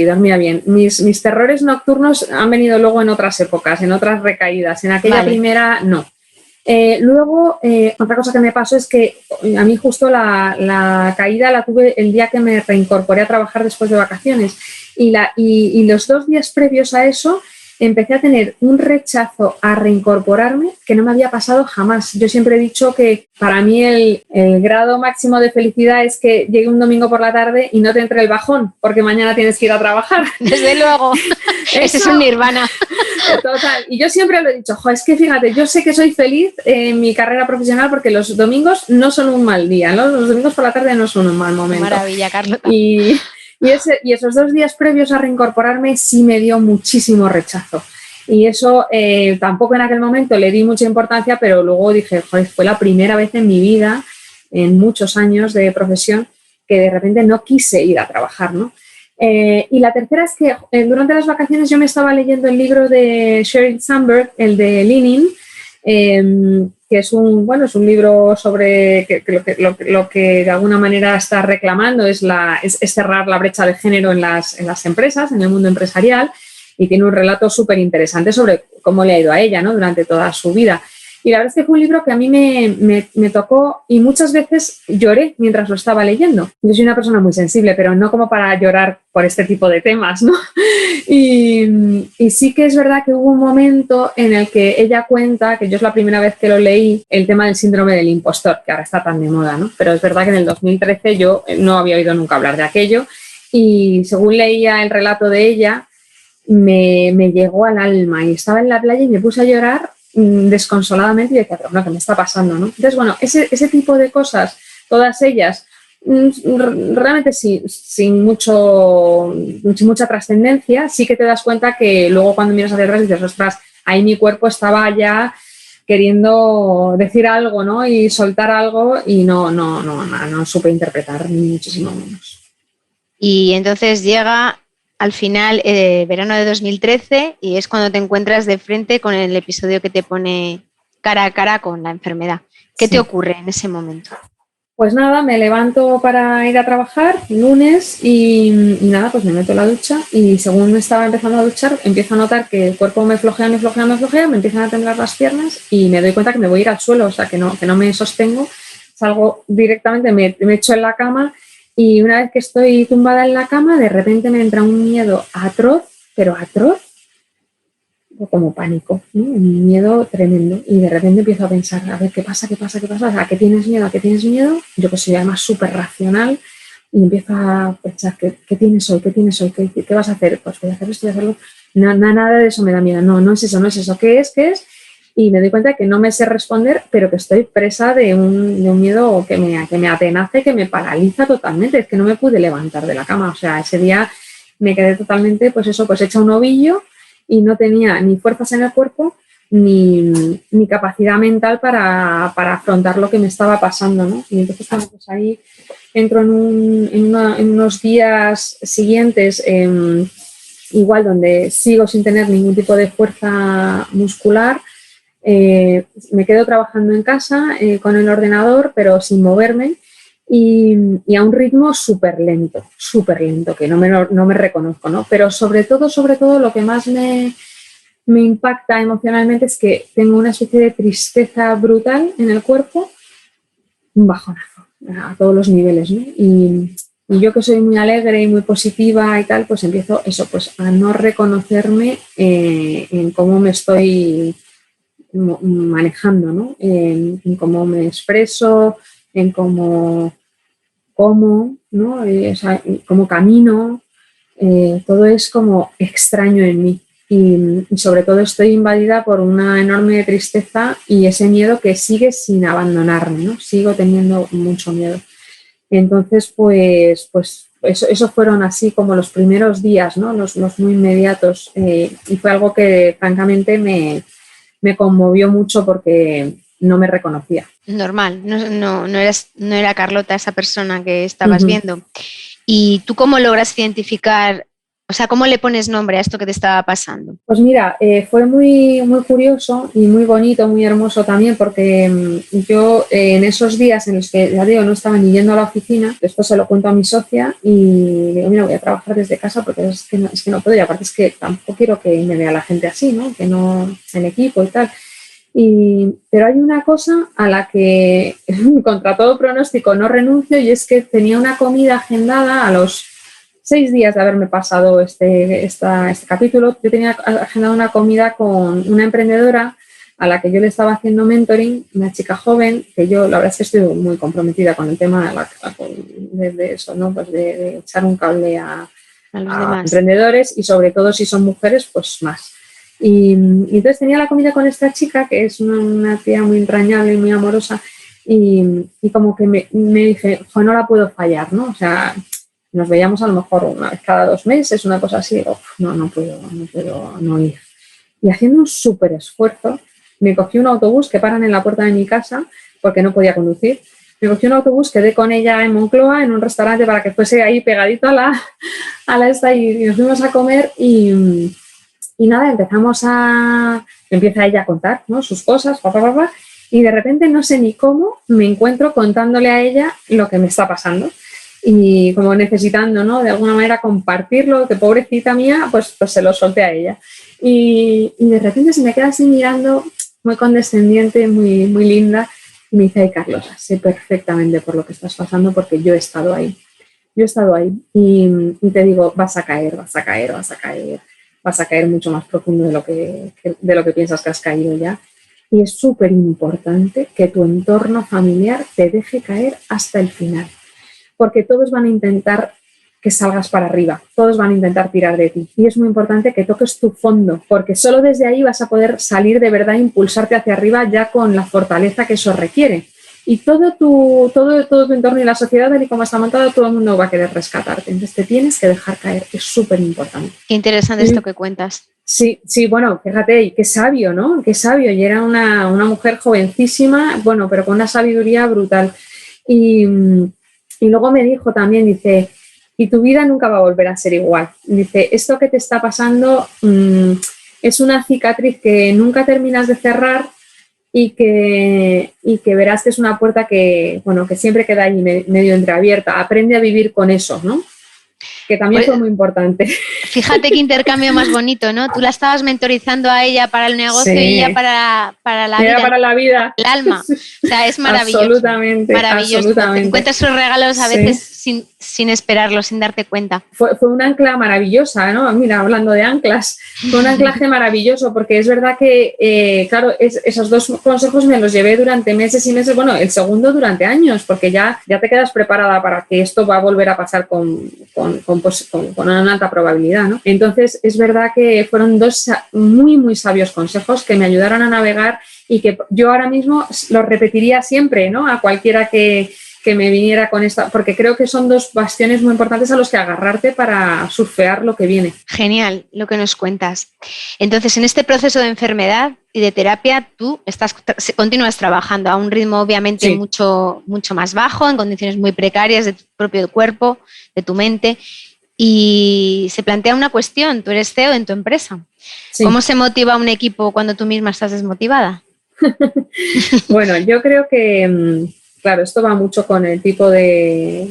dormía bien. Mis terrores nocturnos han venido luego en otras épocas, en otras recaídas, en aquella primera no. Luego, otra cosa que me pasó es que a mí justo la caída la tuve el día que me reincorporé a trabajar después de vacaciones, y los 2 días previos a eso empecé a tener un rechazo a reincorporarme que no me había pasado jamás. Yo siempre he dicho que para mí el grado máximo de felicidad es que llegue un domingo por la tarde y no te entre el bajón porque mañana tienes que ir a trabajar. Desde luego, ese es un nirvana. Total, y yo siempre lo he dicho, es que fíjate, yo sé que soy feliz en mi carrera profesional porque los domingos no son un mal día, ¿no? Los domingos por la tarde no son un mal momento. Maravilla, Carlota. Y esos 2 días previos a reincorporarme sí me dio muchísimo rechazo. Y eso tampoco en aquel momento le di mucha importancia, pero luego dije, fue la primera vez en mi vida, en muchos años de profesión, que de repente no quise ir a trabajar, ¿no? Y la tercera es que durante las vacaciones yo me estaba leyendo el libro de Sheryl Sandberg, el de Leaning, que es un libro sobre lo que de alguna manera está reclamando es cerrar la brecha de género en las empresas, en el mundo empresarial, y tiene un relato súper interesante sobre cómo le ha ido a ella, ¿no?, durante toda su vida. Y la verdad es que fue un libro que a mí me tocó, y muchas veces lloré mientras lo estaba leyendo. Yo soy una persona muy sensible, pero no como para llorar por este tipo de temas, ¿no? Y sí que es verdad que hubo un momento en el que ella cuenta, que yo es la primera vez que lo leí, el tema del síndrome del impostor, que ahora está tan de moda, ¿no? Pero es verdad que en el 2013 yo no había oído nunca hablar de aquello, y según leía el relato de ella, me llegó al alma, y estaba en la playa y me puse a llorar desconsoladamente y decía, pero ¿qué me está pasando, no? Entonces, bueno, ese tipo de cosas, todas ellas Realmente sí, sin mucha trascendencia. Sí que te das cuenta que luego cuando miras hacia atrás dices, ostras, ahí mi cuerpo estaba ya queriendo decir algo, ¿no? Y soltar algo y no supe interpretar, ni muchísimo menos. Y entonces llega al final verano de 2013 y es cuando te encuentras de frente con el episodio que te pone cara a cara con la enfermedad. ¿Qué te ocurre en ese momento? Pues nada, me levanto para ir a trabajar lunes y nada, pues me meto en la ducha y según me estaba empezando a duchar empiezo a notar que el cuerpo me flojea, me empiezan a temblar las piernas y me doy cuenta que me voy a ir al suelo, o sea, que no me sostengo, salgo directamente, me echo en la cama y una vez que estoy tumbada en la cama, de repente me entra un miedo atroz, pero atroz, como pánico, ¿no? Un miedo tremendo y de repente empiezo a pensar, a ver, ¿qué pasa? ¿A qué tienes miedo? Yo que soy además súper racional y empiezo a pensar, ¿qué tienes hoy? ¿Qué vas a hacer? Pues voy a hacer esto, voy a hacerlo. Nada de eso me da miedo, no es eso, ¿qué es? Y me doy cuenta que no me sé responder, pero que estoy presa de un miedo que me atenace, que me paraliza totalmente, es que no me pude levantar de la cama, o sea, ese día me quedé totalmente, pues hecha un ovillo y no tenía ni fuerzas en el cuerpo ni capacidad mental para afrontar lo que me estaba pasando, ¿no? Y entonces pues ahí entro en unos días siguientes igual donde sigo sin tener ningún tipo de fuerza muscular, me quedo trabajando en casa con el ordenador pero sin moverme y a un ritmo súper lento, que no me reconozco, ¿no? Pero sobre todo, lo que más me impacta emocionalmente es que tengo una especie de tristeza brutal en el cuerpo, un bajonazo a todos los niveles, ¿no? Y yo que soy muy alegre y muy positiva y tal, pues empiezo a no reconocerme en cómo me estoy manejando, ¿no? En cómo me expreso, en cómo como, ¿no? Cómo camino, todo es como extraño en mí y sobre todo estoy invadida por una enorme tristeza y ese miedo que sigue sin abandonarme, ¿no? Sigo teniendo mucho miedo. Entonces, pues eso fueron así como los primeros días, ¿no? Los muy inmediatos y fue algo que francamente me conmovió mucho porque no me reconocía. Normal, no era Carlota esa persona que estabas viendo. ¿Y tú cómo logras identificar, o sea, cómo le pones nombre a esto que te estaba pasando? Pues mira, fue muy, muy curioso y muy bonito, muy hermoso también, porque yo en esos días en los que, ya digo, no estaba ni yendo a la oficina, después se lo cuento a mi socia y digo, mira, voy a trabajar desde casa porque es que no puedo y aparte es que tampoco quiero que me vea la gente así, ¿no? Que no, en equipo y tal. Pero hay una cosa a la que contra todo pronóstico no renuncio y es que tenía una comida agendada a los 6 días de haberme pasado este capítulo. Yo tenía agendada una comida con una emprendedora a la que yo le estaba haciendo mentoring, una chica joven, que yo la verdad es que estoy muy comprometida con el tema de eso, ¿no? Pues de echar un cable a emprendedores y sobre todo si son mujeres, pues más. Y entonces tenía la comida con esta chica, que es una tía muy entrañable y muy amorosa, y como que me dije, no la puedo fallar, ¿no? O sea, nos veíamos a lo mejor una vez cada 2 meses, una cosa así, no puedo no ir. Y haciendo un súper esfuerzo, me cogí un autobús que paran en la puerta de mi casa, porque no podía conducir. Me cogí un autobús, quedé con ella en Moncloa, en un restaurante para que fuese ahí pegadito a la esta y nos fuimos a comer y nada, empieza ella a contar, ¿no? Sus cosas, y de repente no sé ni cómo me encuentro contándole a ella lo que me está pasando y como necesitando, ¿no? De alguna manera compartirlo, que pobrecita mía, pues se lo solté a ella. Y de repente se me queda así mirando, muy condescendiente, muy, muy linda, y me dice, ay, Carlos, sé perfectamente por lo que estás pasando porque yo he estado ahí. Y te digo, vas a caer mucho más profundo de lo que piensas que has caído ya. Y es súper importante que tu entorno familiar te deje caer hasta el final. Porque todos van a intentar que salgas para arriba, todos van a intentar tirar de ti. Y es muy importante que toques tu fondo, porque solo desde ahí vas a poder salir de verdad e impulsarte hacia arriba ya con la fortaleza que eso requiere. y todo tu entorno y la sociedad, tal y como está montado, todo el mundo va a querer rescatarte. Entonces te tienes que dejar caer, es súper importante. Qué interesante esto que cuentas. Sí, bueno, fíjate, y qué sabio, ¿no? Qué sabio, y era una mujer jovencísima, bueno, pero con una sabiduría brutal. Y luego me dijo también, dice, y tu vida nunca va a volver a ser igual. Dice, esto que te está pasando es una cicatriz que nunca terminas de cerrar y que verás que es una puerta que, bueno, que siempre queda ahí medio entreabierta. Aprende a vivir con eso, ¿no? Que también fue muy importante. Fíjate qué intercambio más bonito, ¿no? Tú la estabas mentorizando a ella para el negocio y ella para la vida. Para la vida. El alma. O sea, es maravilloso. Absolutamente. Maravilloso. Absolutamente. Te encuentras sus regalos a veces sin esperarlo, sin darte cuenta. Fue un ancla maravillosa, ¿no? Mira, hablando de anclas, fue un anclaje maravilloso porque es verdad que, claro, esos dos consejos me los llevé durante meses y meses, bueno, el segundo durante años, porque ya te quedas preparada para que esto va a volver a pasar con una alta probabilidad, ¿no? Entonces, es verdad que fueron dos muy, muy sabios consejos que me ayudaron a navegar y que yo ahora mismo los repetiría siempre, ¿no? A cualquiera que me viniera con esta, porque creo que son dos bastiones muy importantes a los que agarrarte para surfear lo que viene. Genial lo que nos cuentas. Entonces, en este proceso de enfermedad y de terapia, tú continúas trabajando a un ritmo obviamente mucho, mucho más bajo, en condiciones muy precarias de tu propio cuerpo, de tu mente, y se plantea una cuestión, tú eres CEO en tu empresa. Sí. ¿Cómo se motiva un equipo cuando tú misma estás desmotivada? Bueno, yo creo que... Claro, esto va mucho con el tipo de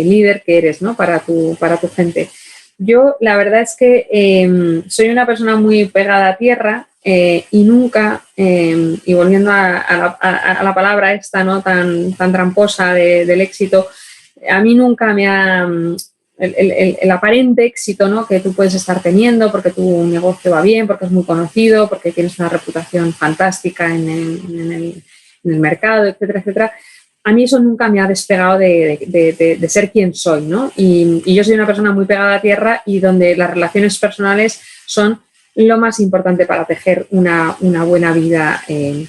líder que eres, ¿no? Para tu gente. Yo, la verdad es que soy una persona muy pegada a tierra y nunca, y volviendo a la palabra esta, ¿no? tan tramposa del éxito, a mí nunca me ha... El aparente éxito, ¿no? Que tú puedes estar teniendo porque tu negocio va bien, porque es muy conocido, porque tienes una reputación fantástica en el mercado, etcétera, etcétera. A mí eso nunca me ha despegado de ser quien soy, ¿no? Y yo soy una persona muy pegada a tierra y donde las relaciones personales son lo más importante para tejer una buena vida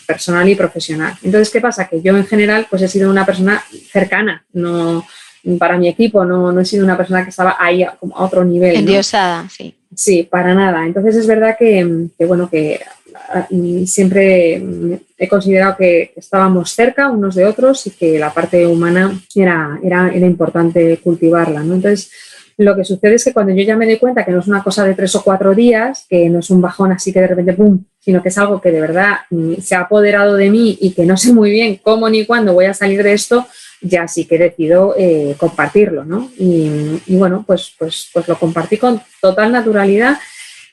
personal y profesional. Entonces, ¿qué pasa? Que yo en general pues he sido una persona cercana, no para mi equipo, no he sido una persona que estaba ahí a otro nivel, ¿no? Endiosada, sí. Sí, para nada. Entonces es verdad que siempre he considerado que estábamos cerca unos de otros y que la parte humana era importante cultivarla, ¿no? Entonces, lo que sucede es que cuando yo ya me doy cuenta que no es una cosa de 3 o 4 días, que no es un bajón así que de repente ¡pum!, sino que es algo que de verdad se ha apoderado de mí y que no sé muy bien cómo ni cuándo voy a salir de esto, ya sí que decido compartirlo, ¿no? Y bueno, pues lo compartí con total naturalidad.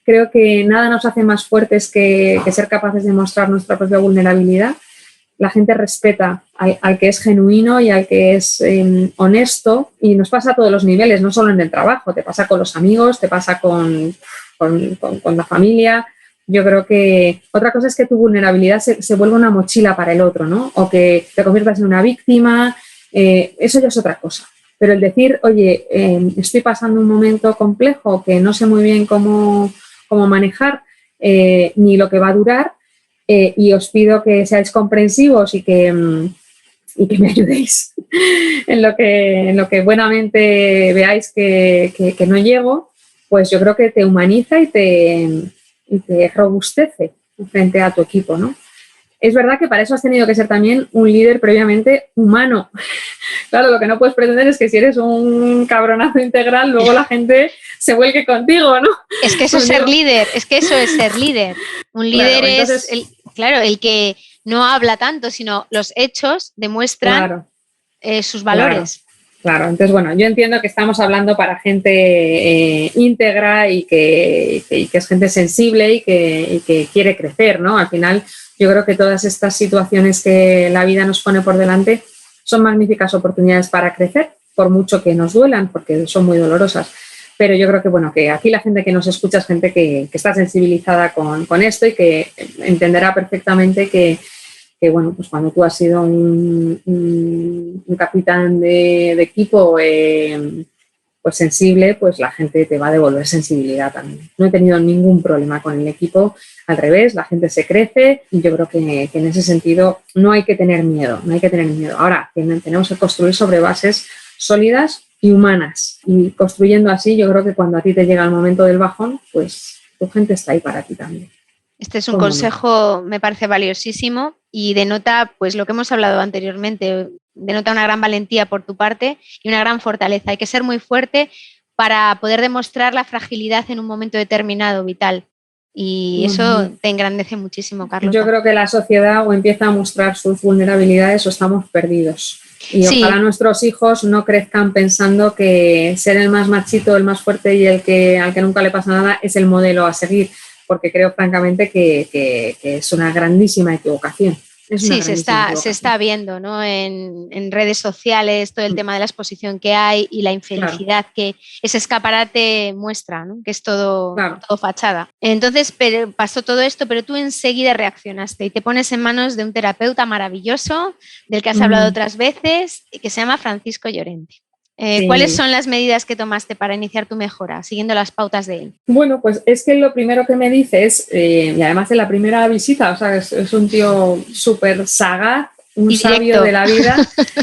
Creo que nada nos hace más fuertes que ser capaces de mostrar nuestra propia vulnerabilidad. La gente respeta al que es genuino y al que es honesto, y nos pasa a todos los niveles, no solo en el trabajo, te pasa con los amigos, te pasa con la familia. Yo creo que otra cosa es que tu vulnerabilidad se vuelva una mochila para el otro, ¿no? O que te conviertas en una víctima, eso ya es otra cosa. Pero el decir, oye, estoy pasando un momento complejo que no sé muy bien cómo manejar, ni lo que va a durar, y os pido que seáis comprensivos y que me ayudéis en lo que buenamente veáis que no llego, pues yo creo que te humaniza y te robustece frente a tu equipo, ¿no? Es verdad que para eso has tenido que ser también un líder previamente humano. Claro, lo que no puedes pretender es que si eres un cabronazo integral, luego la gente se vuelque contigo, ¿no? Es que eso es ser líder, Un líder es el que no habla tanto, sino los hechos demuestran sus valores. Claro, entonces bueno, yo entiendo que estamos hablando para gente íntegra y que es gente sensible y que quiere crecer, ¿no? Al final yo creo que todas estas situaciones que la vida nos pone por delante son magníficas oportunidades para crecer, por mucho que nos duelan, porque son muy dolorosas. Pero yo creo que, bueno, que aquí la gente que nos escucha es gente que está sensibilizada con esto y que entenderá perfectamente que bueno, pues cuando tú has sido un capitán de equipo pues sensible, pues la gente te va a devolver sensibilidad también. No he tenido ningún problema con el equipo, al revés, la gente se crece y yo creo que en ese sentido no hay que tener miedo, no hay que tener miedo. Ahora, tenemos que construir sobre bases sólidas y humanas, y construyendo así, yo creo que cuando a ti te llega el momento del bajón, pues tu gente está ahí para ti también. Este es un consejo, me parece valiosísimo y denota, pues lo que hemos hablado anteriormente, denota una gran valentía por tu parte y una gran fortaleza. Hay que ser muy fuerte para poder demostrar la fragilidad en un momento determinado, vital. Y eso te engrandece muchísimo, Carlota. Yo creo que la sociedad o empieza a mostrar sus vulnerabilidades o estamos perdidos. Y ojalá nuestros hijos no crezcan pensando que ser el más machito, el más fuerte y al que nunca le pasa nada es el modelo a seguir, porque creo francamente que es una grandísima equivocación. Sí, se está viendo, ¿no? En redes sociales todo el tema de la exposición que hay y la infelicidad que ese escaparate muestra, ¿no? Que es todo fachada. Entonces pasó todo esto, pero tú enseguida reaccionaste y te pones en manos de un terapeuta maravilloso del que has hablado otras veces, que se llama Francisco Llorente. Sí. ¿Cuáles son las medidas que tomaste para iniciar tu mejora, siguiendo las pautas de él? Bueno, pues es que lo primero que me dice es, y además en la primera visita, o sea, es un tío súper sagaz, un sabio de la vida,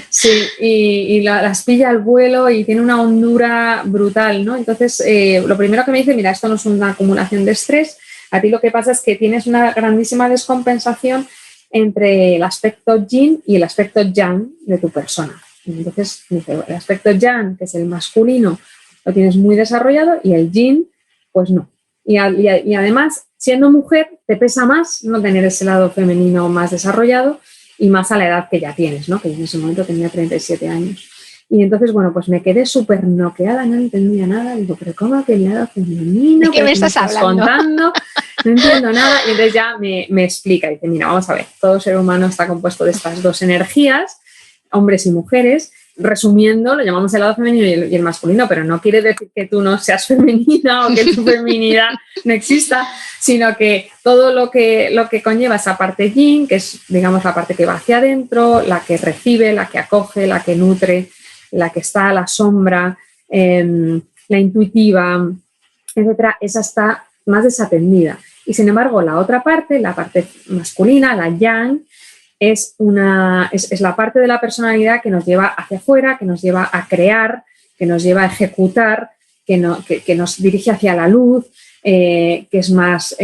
sí, y las pilla al vuelo y tiene una hondura brutal, ¿no? Entonces, lo primero que me dice, mira, esto no es una acumulación de estrés, a ti lo que pasa es que tienes una grandísima descompensación entre el aspecto yin y el aspecto yang de tu persona. Entonces, el aspecto yang, que es el masculino, lo tienes muy desarrollado y el yin, pues no. Y además, siendo mujer, te pesa más no tener ese lado femenino más desarrollado y más a la edad que ya tienes, ¿no? Que en ese momento tenía 37 años. Y entonces, bueno, pues me quedé súper noqueada, no entendía nada. Digo, pero ¿cómo que el lado femenino? ¿De qué me estás hablando? Contando? No entiendo nada. Y entonces ya me explica, dice, mira, vamos a ver, todo ser humano está compuesto de estas dos energías, hombres y mujeres. Resumiendo, lo llamamos el lado femenino y el masculino, pero no quiere decir que tú no seas femenina o que tu feminidad no exista, sino que todo lo que conlleva esa parte yin, que es, digamos, la parte que va hacia adentro, la que recibe, la que acoge, la que nutre, la que está a la sombra, la intuitiva, etcétera, esa está más desatendida. Y sin embargo, la otra parte, la parte masculina, la yang, es la parte de la personalidad que nos lleva hacia afuera, que nos lleva a crear, que nos lleva a ejecutar, que nos dirige hacia la luz, que es más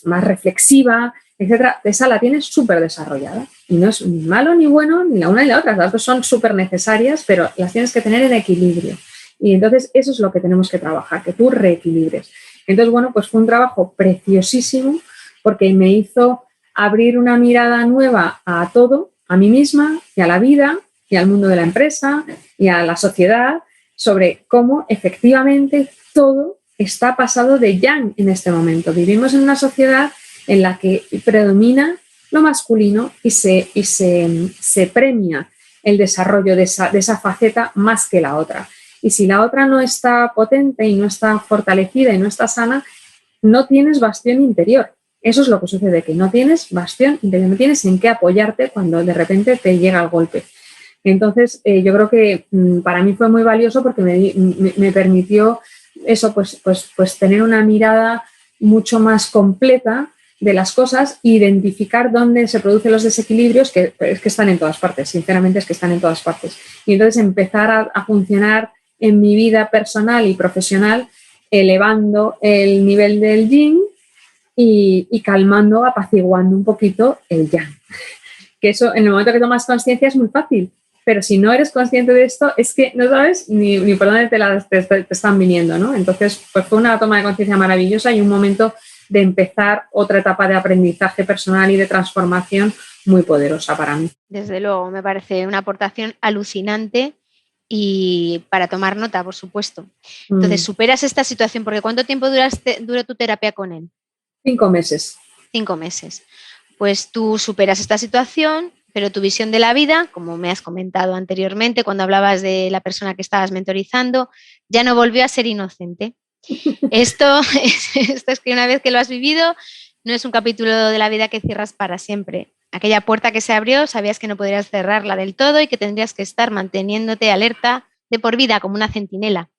reflexiva, etc. Esa la tienes súper desarrollada. Y no es ni malo ni bueno, ni la una ni la otra. Las dos son súper necesarias, pero las tienes que tener en equilibrio. Y entonces eso es lo que tenemos que trabajar, que tú reequilibres. Entonces, bueno, pues fue un trabajo preciosísimo porque me hizo abrir una mirada nueva a todo, a mí misma y a la vida y al mundo de la empresa y a la sociedad, sobre cómo efectivamente todo está pasado de yang en este momento. Vivimos en una sociedad en la que predomina lo masculino y se premia el desarrollo de esa faceta más que la otra. Y si la otra no está potente y no está fortalecida y no está sana, no tienes bastión interior. Eso es lo que sucede, que no tienes bastión, no tienes en qué apoyarte cuando de repente te llega el golpe. Entonces, yo creo que para mí fue muy valioso porque me permitió eso, pues tener una mirada mucho más completa de las cosas, identificar dónde se producen los desequilibrios, que están en todas partes, sinceramente es que están en todas partes. Y entonces empezar a funcionar en mi vida personal y profesional, elevando el nivel del yin, y calmando, apaciguando un poquito el yang. Que eso, en el momento que tomas conciencia, es muy fácil, pero si no eres consciente de esto, es que no sabes ni por dónde te están viniendo, ¿no? Entonces, pues fue una toma de conciencia maravillosa y un momento de empezar otra etapa de aprendizaje personal y de transformación muy poderosa para mí. Desde luego, me parece una aportación alucinante y para tomar nota, por supuesto. Entonces, superas esta situación, porque ¿cuánto tiempo duró tu terapia con él? 5 meses. 5 meses. Pues tú superas esta situación, pero tu visión de la vida, como me has comentado anteriormente cuando hablabas de la persona que estabas mentorizando, ya no volvió a ser inocente. Esto es que una vez que lo has vivido, no es un capítulo de la vida que cierras para siempre. Aquella puerta que se abrió, sabías que no podrías cerrarla del todo y que tendrías que estar manteniéndote alerta de por vida, como una centinela.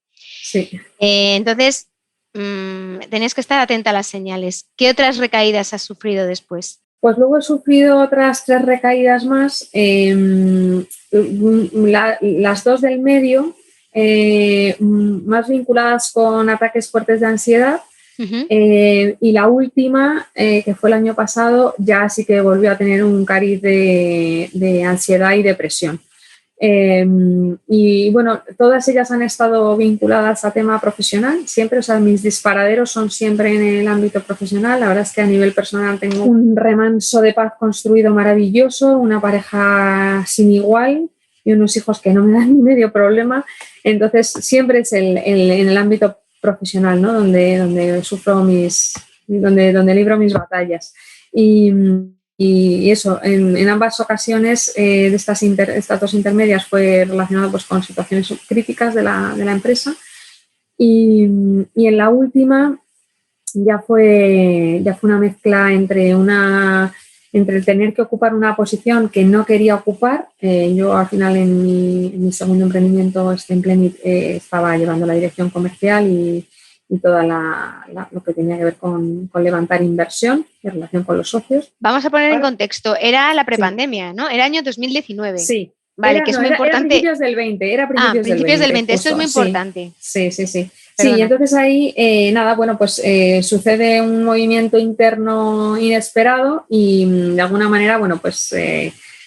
Sí. Entonces, tenías que estar atenta a las señales. ¿Qué otras recaídas has sufrido después? Pues luego he sufrido otras 3 recaídas más. Las 2 del medio, más vinculadas con ataques fuertes de ansiedad. Uh-huh. Y la última, que fue el año pasado, ya sí que volvió a tener un cariz de ansiedad y depresión. Y bueno, todas ellas han estado vinculadas a tema profesional, siempre, o sea, mis disparaderos son siempre en el ámbito profesional. La verdad es que a nivel personal tengo un remanso de paz construido maravilloso, una pareja sin igual y unos hijos que no me dan ni medio problema. Entonces, siempre es en el ámbito profesional, ¿no? Donde sufro donde libro mis batallas. Y eso, en ambas ocasiones de estas 2 intermedias fue relacionado pues, con situaciones críticas de la empresa. Y en la última ya fue una mezcla entre tener que ocupar una posición que no quería ocupar. Yo al final en mi segundo emprendimiento, Stemplenit, estaba llevando la dirección comercial y todo lo que tenía que ver con levantar inversión en relación con los socios. Vamos a poner en contexto, era la prepandemia, sí. ¿No? Era año 2019. Sí. Vale, que es muy importante. Era principios del 20, principios del 20, esto es muy importante. Sí. Sí, entonces ahí, bueno, pues sucede un movimiento interno inesperado y de alguna manera, bueno, pues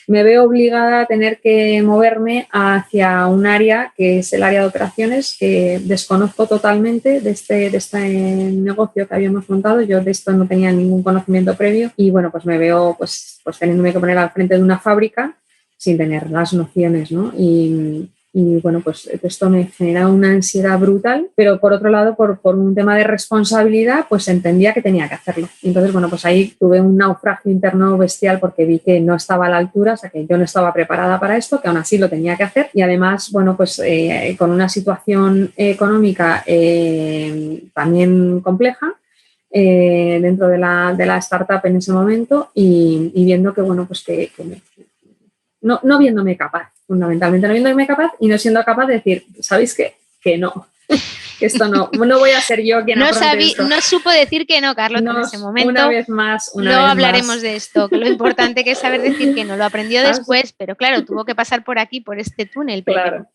me veo obligada a tener que moverme hacia un área que es el área de operaciones, que desconozco totalmente de este negocio que habíamos montado. Yo de esto no tenía ningún conocimiento previo y bueno, pues me veo pues teniéndome que poner al frente de una fábrica sin tener las nociones, ¿no? Y bueno, pues esto me genera una ansiedad brutal, pero por otro lado, por un tema de responsabilidad, pues entendía que tenía que hacerlo. Entonces, bueno, pues ahí tuve un naufragio interno bestial porque vi que no estaba a la altura, o sea, que yo no estaba preparada para esto, que aún así lo tenía que hacer. Y además, bueno, pues con una situación económica también compleja, dentro de la startup en ese momento y viendo que, bueno, pues que no viéndome capaz, fundamentalmente no viéndome capaz y no siendo capaz de decir, ¿sabéis qué? Que no, que esto no voy a ser yo quien afronte esto. No supo decir que no, Carlota, en ese momento. Una vez más. Luego hablaremos de esto, que lo importante que es saber decir que no, lo aprendió después, pero claro, tuvo que pasar por aquí, por este túnel. Claro,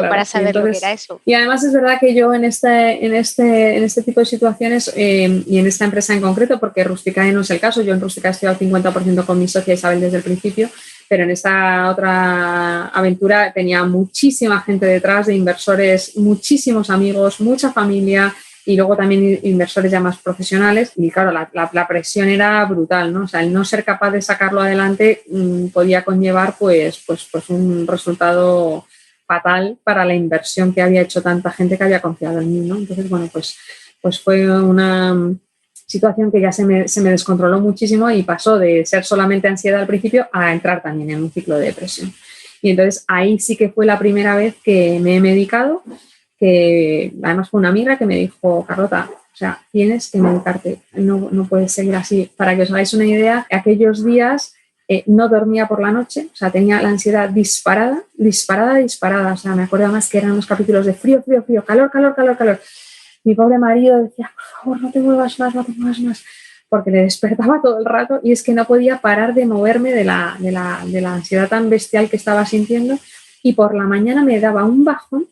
para saber entonces, lo que era eso. Y además es verdad que yo en este tipo de situaciones y en esta empresa en concreto, porque Rusticae no es el caso, yo en Rusticae estoy al 50% con mi socia Isabel desde el principio, pero en esta otra aventura tenía muchísima gente detrás de inversores, muchísimos amigos, mucha familia y luego también inversores ya más profesionales y claro, la presión era brutal, ¿no? O sea, el no ser capaz de sacarlo adelante podía conllevar pues un resultado fatal para la inversión que había hecho tanta gente que había confiado en mí, ¿no? Entonces, bueno, pues fue una situación que ya se me descontroló muchísimo y pasó de ser solamente ansiedad al principio a entrar también en un ciclo de depresión. Y entonces ahí sí que fue la primera vez que me he medicado, que además fue una amiga que me dijo, Carlota, o sea, tienes que medicarte, no puedes seguir así. Para que os hagáis una idea, aquellos días no dormía por la noche, o sea, tenía la ansiedad disparada, o sea, me acuerdo más que eran unos capítulos de frío, calor. Mi pobre marido decía, por favor, no te muevas más, porque le despertaba todo el rato y es que no podía parar de moverme de la ansiedad tan bestial que estaba sintiendo y por la mañana me daba un bajón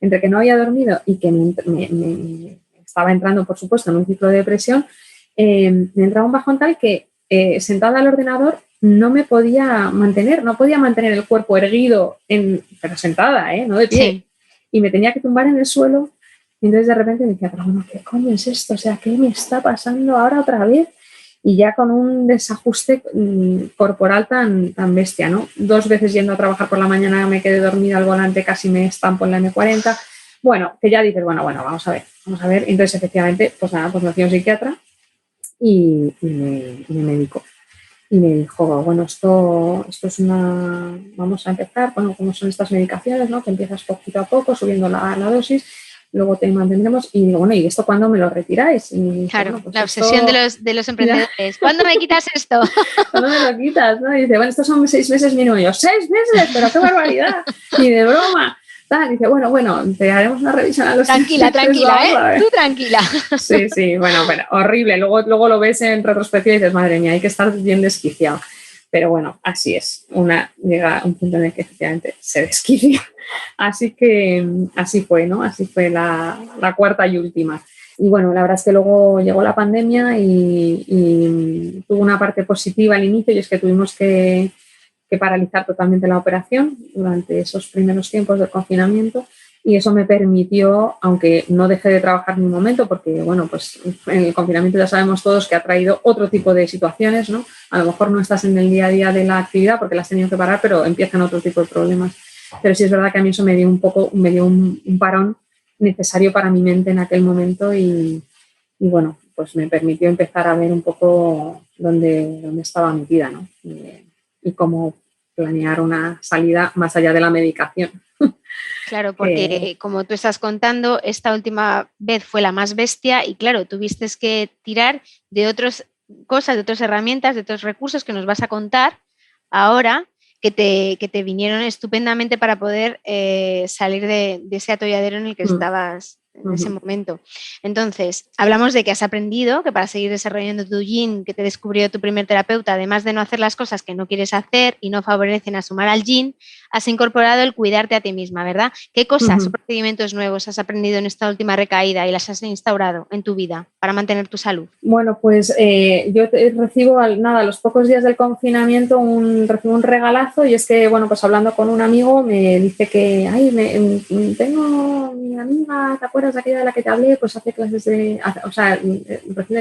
entre que no había dormido y que me estaba entrando, por supuesto, en un ciclo de depresión, me entraba un bajón tal que sentada al ordenador no podía mantener el cuerpo erguido, pero sentada, no de pie, sí. Y me tenía que tumbar en el suelo. Y entonces de repente me decía, pero bueno, ¿qué coño es esto? O sea, ¿qué me está pasando ahora otra vez? Y ya con un desajuste corporal tan bestia, ¿no? 2 veces yendo a trabajar por la mañana me quedé dormida al volante, casi me estampo en la M40. Bueno, que ya dices, bueno, vamos a ver. Entonces, efectivamente, pues nada, pues me fui a un psiquiatra y me medicó. Y me dijo, bueno, esto es vamos a empezar, bueno, como son estas medicaciones, ¿no? Que empiezas poquito a poco, subiendo la dosis. Luego te mantendremos y digo, bueno, ¿y esto cuándo me lo retiráis? Y, claro, bueno, pues la obsesión de los emprendedores. ¿Cuándo me quitas esto? ¿Cuándo me lo quitas? ¿No? Y dice, bueno, estos son 6 meses mínimo. Y yo, 6 meses, pero qué barbaridad. Y de broma. tal, y dice, bueno, te haremos una revisión a los Tranquila, tú tranquila. Sí, bueno, horrible. Luego lo ves en retrospectiva y dices, madre mía, hay que estar bien desquiciado. Pero bueno, así es. Llega a un punto en el que efectivamente se desquicia. Así que así fue, ¿no? Así fue la cuarta y última. Y bueno, la verdad es que luego llegó la pandemia y tuvo una parte positiva al inicio, y es que tuvimos que paralizar totalmente la operación durante esos primeros tiempos del confinamiento, y eso me permitió, aunque no dejé de trabajar ni un momento, porque bueno, pues en el confinamiento ya sabemos todos que ha traído otro tipo de situaciones, ¿no? A lo mejor no estás en el día a día de la actividad porque la has tenido que parar, pero empiezan otro tipo de problemas. Pero sí es verdad que a mí eso me dio un parón necesario para mi mente en aquel momento, y bueno, pues me permitió empezar a ver un poco dónde estaba metida, ¿no? Y cómo planear una salida más allá de la medicación. Claro, porque como tú estás contando, esta última vez fue la más bestia y claro, tuviste que tirar de otras cosas, de otras herramientas, de otros recursos que nos vas a contar ahora, que te vinieron estupendamente para poder salir de ese atolladero en el que estabas en ese momento. Entonces, hablamos de que has aprendido que para seguir desarrollando tu yin, que te descubrió tu primer terapeuta, además de no hacer las cosas que no quieres hacer y no favorecen a sumar al yin, has incorporado el cuidarte a ti misma, ¿verdad? ¿Qué cosas o procedimientos nuevos has aprendido en esta última recaída y las has instaurado en tu vida para mantener tu salud? Bueno, pues yo recibo, a los pocos días del confinamiento, recibo un regalazo, y es que, bueno, pues hablando con un amigo me dice que, tengo mi amiga, ¿te acuerdas de aquella de la que te hablé? Pues recibe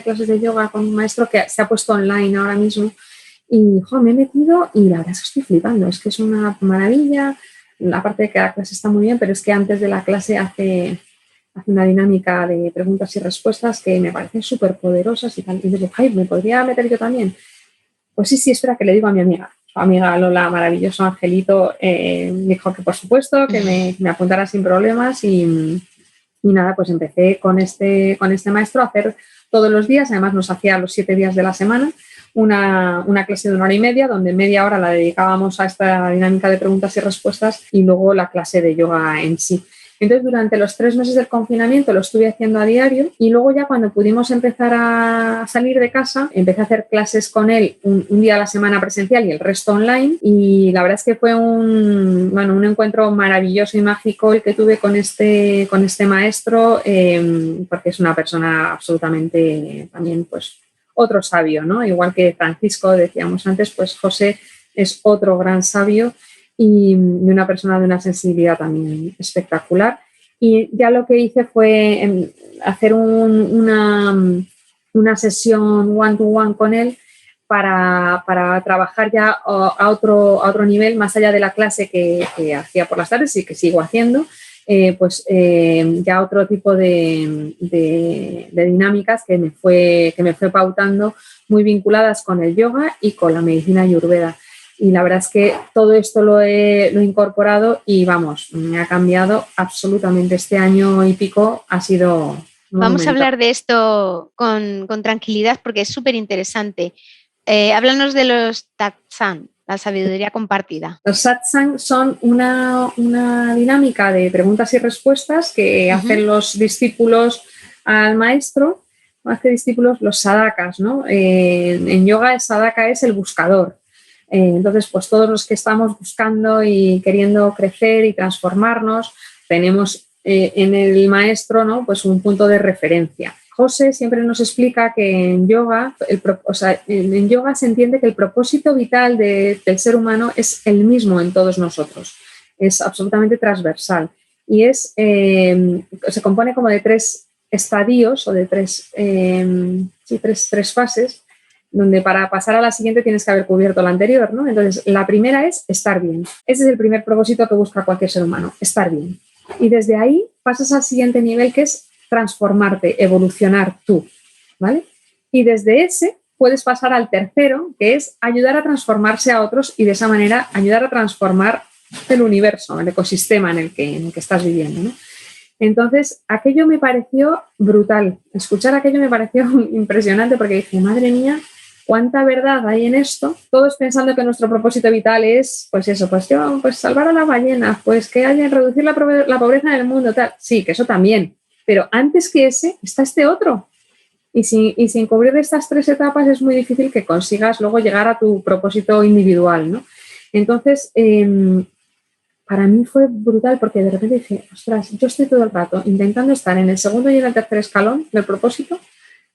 clases de yoga con un maestro que se ha puesto online ahora mismo, y me he metido y la verdad es que estoy flipando, es que es una maravilla, aparte de que la clase está muy bien, pero es que antes de la clase hace una dinámica de preguntas y respuestas que me parecen súper poderosas y tal. Y digo, ¿me podría meter yo también? Pues sí, espera, que le digo a mi amiga. Su amiga Lola, maravilloso Angelito, dijo que por supuesto, que me apuntara sin problemas, y nada, pues empecé con este maestro a hacer todos los días. Además nos hacía los 7 días de la semana una clase de 1 hora y media, donde media hora la dedicábamos a esta dinámica de preguntas y respuestas, y luego la clase de yoga en sí. Entonces, durante los 3 meses del confinamiento lo estuve haciendo a diario, y luego ya cuando pudimos empezar a salir de casa, empecé a hacer clases con él un día a la semana presencial y el resto online, y la verdad es que fue un encuentro maravilloso y mágico el que tuve con este maestro, porque es una persona absolutamente también, pues, otro sabio, ¿no? Igual que Francisco, decíamos antes, pues José es otro gran sabio, y una persona de una sensibilidad también espectacular. Y ya lo que hice fue hacer una sesión one-to-one con él para trabajar ya a otro nivel, más allá de la clase que hacía por las tardes y que sigo haciendo, ya otro tipo de dinámicas que me fue pautando, muy vinculadas con el yoga y con la medicina ayurveda. Y la verdad es que todo esto lo he incorporado y vamos, me ha cambiado absolutamente. Este año y pico ha sido... Vamos a hablar de esto con tranquilidad porque es súper interesante. Háblanos de los satsang, la sabiduría compartida. Los satsang son una dinámica de preguntas y respuestas que hacen los discípulos al maestro, más que discípulos, los sadhakas, ¿no? En yoga el sadhaka es el buscador. Entonces, pues todos los que estamos buscando y queriendo crecer y transformarnos, tenemos en el maestro, ¿no? Pues un punto de referencia. José siempre nos explica que en yoga, en yoga se entiende que el propósito vital del ser humano es el mismo en todos nosotros, es absolutamente transversal y se compone como de 3 estadios o de 3 fases, donde para pasar a la siguiente tienes que haber cubierto la anterior, ¿no? Entonces, la primera es estar bien. Ese es el primer propósito que busca cualquier ser humano, estar bien. Y desde ahí pasas al siguiente nivel, que es transformarte, evolucionar tú, ¿vale? Y desde ese puedes pasar al tercero, que es ayudar a transformarse a otros y de esa manera ayudar a transformar el universo, el ecosistema en el que estás viviendo, ¿no? Entonces, aquello me pareció brutal. Escuchar aquello me pareció impresionante porque dije, madre mía, cuánta verdad hay en esto, todos pensando que nuestro propósito vital es, pues eso, pues yo, pues salvar a las ballenas, pues que haya reducir la pobreza en el mundo, tal. Sí, que eso también, pero antes que ese está este otro. Y sin cubrir estas 3 etapas es muy difícil que consigas luego llegar a tu propósito individual, ¿no? Entonces, para mí fue brutal porque de repente dije, ostras, yo estoy todo el rato intentando estar en el segundo y en el tercer escalón del propósito,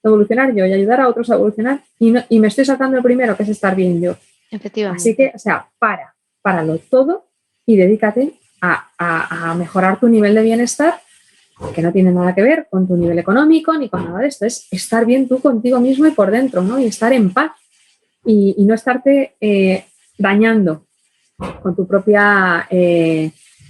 evolucionar yo y ayudar a otros a evolucionar y me estoy saltando el primero, que es estar bien yo. Efectivamente. Así que, o sea, páralo todo y dedícate a mejorar tu nivel de bienestar, que no tiene nada que ver con tu nivel económico ni con nada de esto, es estar bien tú contigo mismo y por dentro, ¿no? Y estar en paz y no estarte dañando con tu propia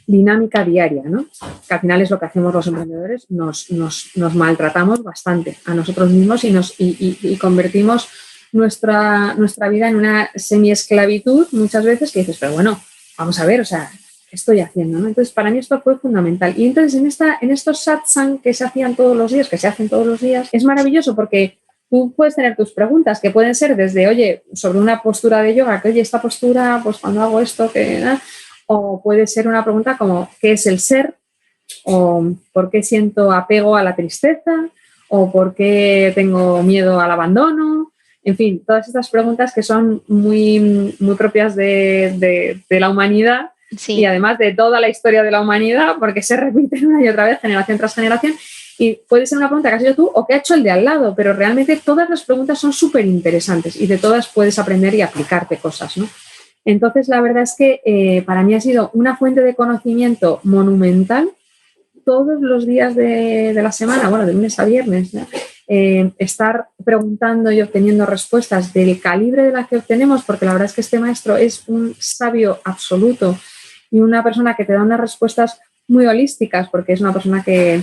dinámica diaria, ¿no? Que al final es lo que hacemos los emprendedores, nos maltratamos bastante a nosotros mismos y convertimos nuestra vida en una semi-esclavitud muchas veces, que dices, pero bueno, vamos a ver, o sea, ¿qué estoy haciendo? ¿No? Entonces, para mí esto fue fundamental. Y entonces, en estos satsang que se hacían todos los días, que se hacen todos los días, es maravilloso porque tú puedes tener tus preguntas, que pueden ser desde, oye, sobre una postura de yoga, que oye, esta postura, pues cuando hago esto, que o puede ser una pregunta como, ¿qué es el ser? O ¿por qué siento apego a la tristeza? O ¿por qué tengo miedo al abandono? En fin, todas estas preguntas que son muy, muy propias de la humanidad. Sí. Y además de toda la historia de la humanidad, porque se repiten una y otra vez, generación tras generación. Y puede ser una pregunta que has hecho tú o que ha hecho el de al lado, pero realmente todas las preguntas son súper interesantes y de todas puedes aprender y aplicarte cosas, ¿no? Entonces, la verdad es que para mí ha sido una fuente de conocimiento monumental todos los días de la semana, bueno, de lunes a viernes, ¿no? Estar preguntando y obteniendo respuestas del calibre de las que obtenemos, porque la verdad es que este maestro es un sabio absoluto y una persona que te da unas respuestas muy holísticas, porque es una persona que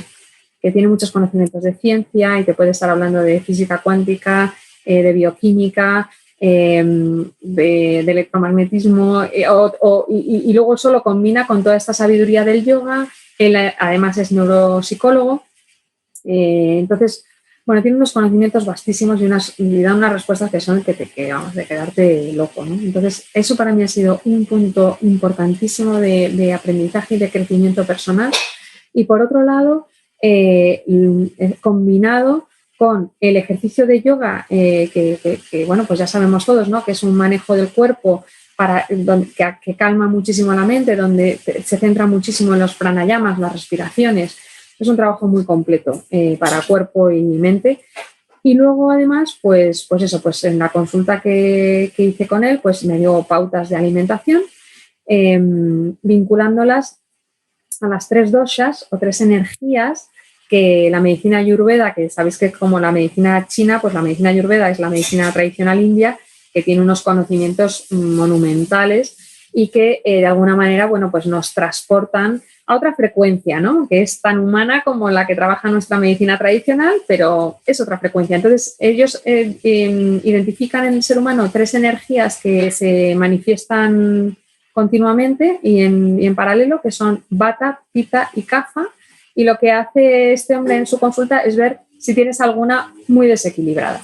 tiene muchos conocimientos de ciencia y te puede estar hablando de física cuántica, de bioquímica, de electromagnetismo, y luego eso lo combina con toda esta sabiduría del yoga. Él además es neuropsicólogo, entonces, bueno, tiene unos conocimientos vastísimos y da unas respuestas que son vamos, de quedarte loco, ¿no? Entonces, eso para mí ha sido un punto importantísimo de aprendizaje y de crecimiento personal. Y por otro lado, combinado con el ejercicio de yoga, que bueno, pues ya sabemos todos, ¿no? Que es un manejo del cuerpo que calma muchísimo la mente, donde se centra muchísimo en los pranayamas, las respiraciones. Es un trabajo muy completo para cuerpo y mente. Y luego, además, pues eso, pues en la consulta que hice con él, pues me dio pautas de alimentación, vinculándolas a las 3 doshas o 3 energías que la medicina ayurveda, que sabéis que como la medicina china, pues la medicina ayurveda es la medicina tradicional india, que tiene unos conocimientos monumentales y que de alguna manera, bueno, pues nos transportan a otra frecuencia, ¿no? Que es tan humana como la que trabaja nuestra medicina tradicional, pero es otra frecuencia. Entonces, ellos identifican en el ser humano 3 energías que se manifiestan continuamente y en paralelo, que son Vata, Pitta y Kapha, y lo que hace este hombre en su consulta es ver si tienes alguna muy desequilibrada.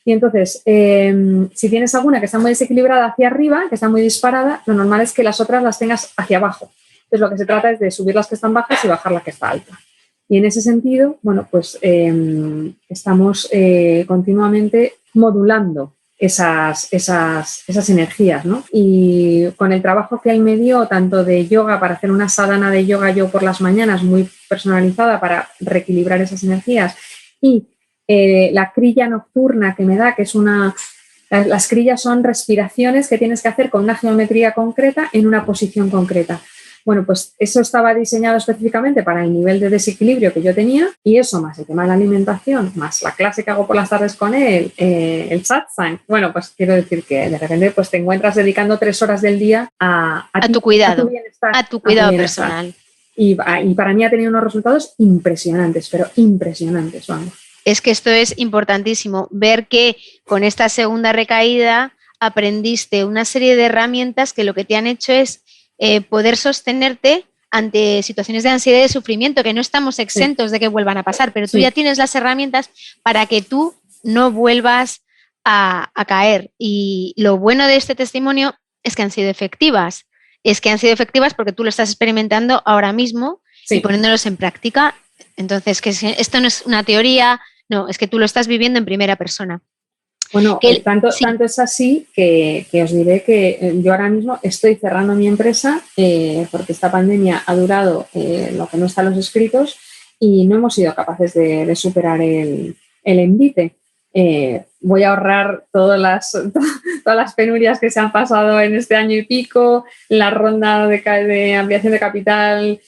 Y entonces, si tienes alguna que está muy desequilibrada hacia arriba, que está muy disparada, lo normal es que las otras las tengas hacia abajo. Entonces, lo que se trata es de subir las que están bajas y bajar la que está alta. Y en ese sentido, bueno, pues estamos continuamente modulando esas energías, ¿no? Y con el trabajo que él me dio, tanto de yoga, para hacer una sadhana de yoga yo por las mañanas, muy personalizada para reequilibrar esas energías, y la kriya nocturna que me da, que es las kriyas son respiraciones que tienes que hacer con una geometría concreta en una posición concreta. Bueno, pues eso estaba diseñado específicamente para el nivel de desequilibrio que yo tenía, y eso más el tema de la alimentación, más la clase que hago por las tardes con él, el satsang. Bueno, pues quiero decir que de repente pues te encuentras dedicando 3 horas del día a tu cuidado, a tu cuidado personal. Y para mí ha tenido unos resultados impresionantes, pero impresionantes, vamos. Es que esto es importantísimo, ver que con esta segunda recaída aprendiste una serie de herramientas que lo que te han hecho es poder sostenerte ante situaciones de ansiedad y de sufrimiento, que no estamos exentos de que vuelvan a pasar, pero tú ya tienes las herramientas para que tú no vuelvas a caer. Y lo bueno de este testimonio es que han sido efectivas. Es que han sido efectivas porque tú lo estás experimentando ahora mismo y poniéndolos en práctica. Entonces, que esto no es una teoría, no, es que tú lo estás viviendo en primera persona. Bueno, tanto es así que os diré que yo ahora mismo estoy cerrando mi empresa porque esta pandemia ha durado lo que no está en los escritos y no hemos sido capaces de superar el envite. Voy a ahorrar todas las penurias que se han pasado en este año y pico, la ronda de ampliación de capital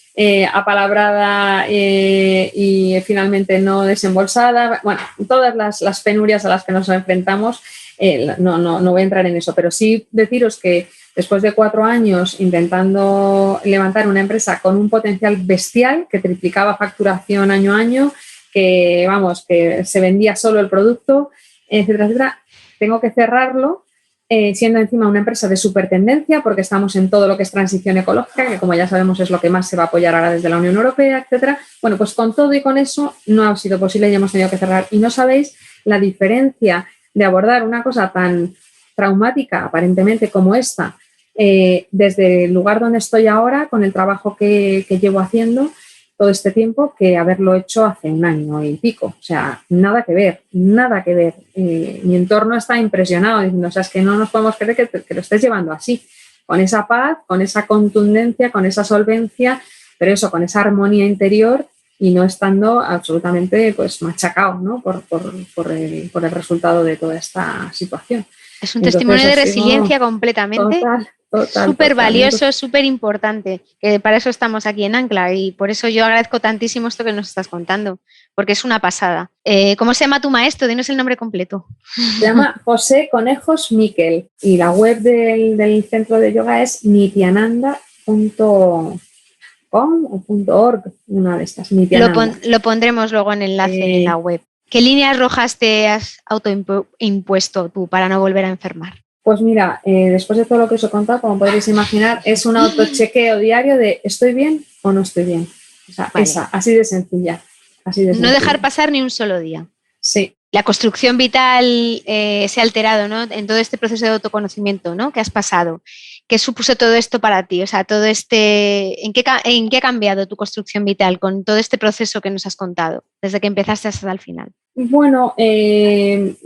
apalabrada y finalmente no desembolsada. Bueno, todas las penurias a las que nos enfrentamos, no voy a entrar en eso, pero sí deciros que después de 4 años intentando levantar una empresa con un potencial bestial que triplicaba facturación año a año, que se vendía solo el producto, etcétera, etcétera, tengo que cerrarlo siendo encima una empresa de supertendencia porque estamos en todo lo que es transición ecológica, que como ya sabemos es lo que más se va a apoyar ahora desde la Unión Europea, etcétera. Bueno, pues con todo y con eso no ha sido posible y hemos tenido que cerrar. Y no sabéis la diferencia de abordar una cosa tan traumática aparentemente como esta desde el lugar donde estoy ahora, con el trabajo que llevo haciendo todo este tiempo, que haberlo hecho hace 1 año y pico. O sea, nada que ver. Mi entorno está impresionado diciendo, o sea, es que no nos podemos creer que lo estés llevando así, con esa paz, con esa contundencia, con esa solvencia, pero eso, con esa armonía interior y no estando absolutamente pues machacado, ¿no? por el resultado de toda esta situación. Es un testimonio de resiliencia completamente. Total, súper valioso, súper importante, que para eso estamos aquí en Ancla y por eso yo agradezco tantísimo esto que nos estás contando, porque es una pasada. ¿Cómo se llama tu maestro? Dinos el nombre completo. Se llama José Conejos Miquel y la web del centro de yoga es nityananda.com o .org, una de estas. Lo pondremos luego en enlace en la web. ¿Qué líneas rojas te has autoimpuesto tú para no volver a enfermar? Pues mira, después de todo lo que os he contado, como podréis imaginar, es un autochequeo diario de ¿estoy bien o no estoy bien? O sea, vale. Así de sencilla. No dejar pasar ni un solo día. Sí. La construcción vital se ha alterado, ¿no? En todo este proceso de autoconocimiento, ¿no? Que has pasado. ¿Qué supuso todo esto para ti? O sea, ¿en qué ha cambiado tu construcción vital con todo este proceso que nos has contado, desde que empezaste hasta el final? Bueno, es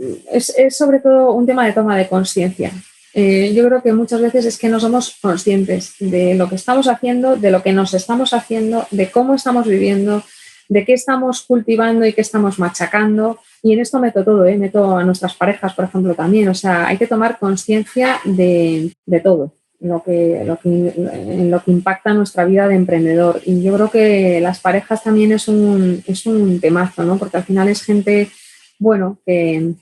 sobre todo un tema de toma de conciencia. Yo creo que muchas veces es que no somos conscientes de lo que estamos haciendo, de lo que nos estamos haciendo, de cómo estamos viviendo, de qué estamos cultivando y qué estamos machacando. Y en esto meto todo, meto a nuestras parejas, por ejemplo, también. O sea, hay que tomar conciencia de todo, en lo que impacta nuestra vida de emprendedor. Y yo creo que las parejas también es un temazo, ¿no? Porque al final es gente, bueno, que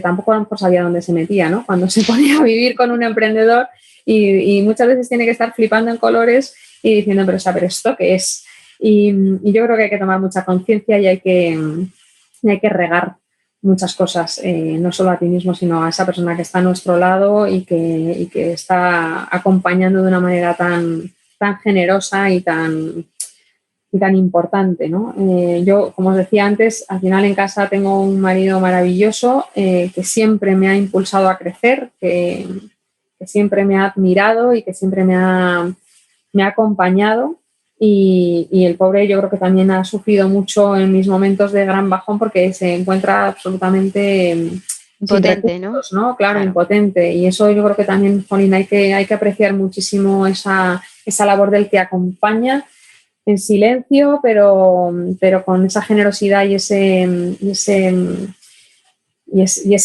tampoco a lo mejor sabía dónde se metía, ¿no? Cuando se ponía a vivir con un emprendedor y muchas veces tiene que estar flipando en colores y diciendo, pero ¿esto qué es? Y yo creo que hay que tomar mucha conciencia y hay que regar muchas cosas, no solo a ti mismo, sino a esa persona que está a nuestro lado y que está acompañando de una manera tan generosa y tan importante, ¿no? Yo, como os decía antes, al final en casa tengo un marido maravilloso que siempre me ha impulsado a crecer, que siempre me ha admirado y que siempre me ha acompañado. Y el pobre yo creo que también ha sufrido mucho en mis momentos de gran bajón porque se encuentra absolutamente impotente, recursos, ¿no? Claro, impotente. Y eso yo creo que también, Jolín, hay que apreciar muchísimo esa labor del que acompaña en silencio, pero con esa generosidad y ese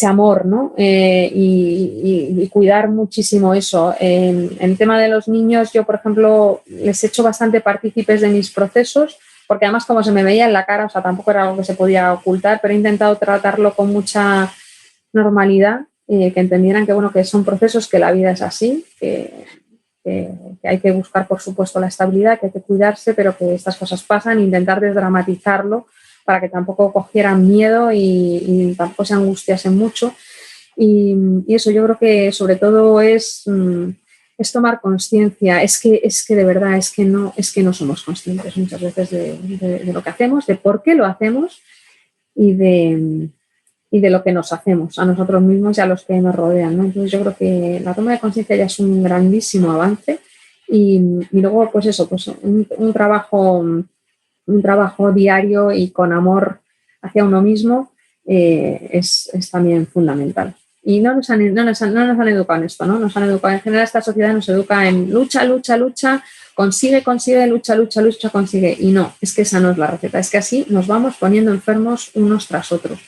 amor, ¿no? Y cuidar muchísimo eso. En el tema de los niños, yo, por ejemplo, les he hecho bastante partícipes de mis procesos, porque además como se me veía en la cara, o sea, tampoco era algo que se podía ocultar, pero he intentado tratarlo con mucha normalidad, que entendieran que, bueno, que son procesos, que la vida es así, que hay que buscar, por supuesto, la estabilidad, que hay que cuidarse, pero que estas cosas pasan, intentar desdramatizarlo, para que tampoco cogieran miedo y tampoco se angustiasen mucho. Y eso yo creo que sobre todo es tomar conciencia. Es que de verdad es que no somos conscientes muchas veces de lo que hacemos, de por qué lo hacemos y de y de lo que nos hacemos a nosotros mismos y a los que nos rodean, ¿no? Entonces yo creo que la toma de conciencia ya es un grandísimo avance y luego pues eso, pues un trabajo diario y con amor hacia uno mismo es también fundamental. Y no nos han educado en esto, ¿no? Nos han educado, en general esta sociedad nos educa en lucha, consigue, lucha, consigue. Y no, es que esa no es la receta, es que así nos vamos poniendo enfermos unos tras otros.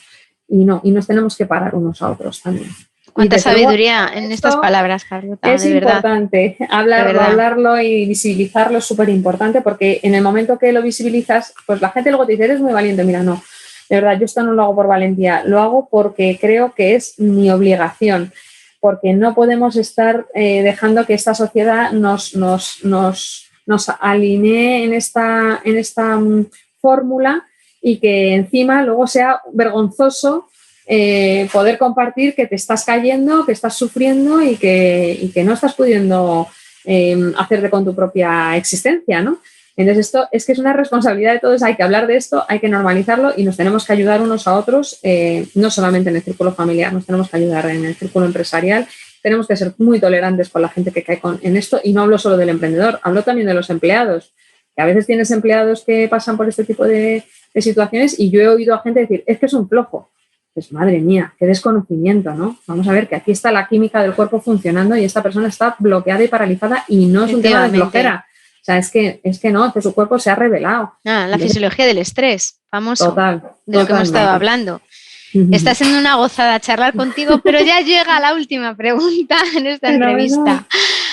Y nos tenemos que parar unos a otros también. Cuánta sabiduría en estas palabras, Carlota. Es importante hablarlo y visibilizarlo, es súper importante, porque en el momento que lo visibilizas, pues la gente luego te dice, eres muy valiente. Mira, no, de verdad, yo esto no lo hago por valentía, lo hago porque creo que es mi obligación, porque no podemos estar dejando que esta sociedad nos alinee en esta fórmula y que encima luego sea vergonzoso poder compartir que te estás cayendo, que estás sufriendo y que no estás pudiendo hacerte con tu propia existencia, ¿no? Entonces esto es que es una responsabilidad de todos, hay que hablar de esto, hay que normalizarlo y nos tenemos que ayudar unos a otros, no solamente en el círculo familiar, nos tenemos que ayudar en el círculo empresarial, tenemos que ser muy tolerantes con la gente que cae en esto y no hablo solo del emprendedor, hablo también de los empleados, que a veces tienes empleados que pasan por este tipo de situaciones y yo he oído a gente decir, es que es un flojo. Pues madre mía, qué desconocimiento, ¿no? Vamos a ver que aquí está la química del cuerpo funcionando y esta persona está bloqueada y paralizada y no es un tema de flojera. O sea, es que no, que su cuerpo se ha revelado. La fisiología del estrés, famoso, de lo que hemos estado hablando. Está siendo una gozada charlar contigo, pero ya llega la última pregunta en esta entrevista.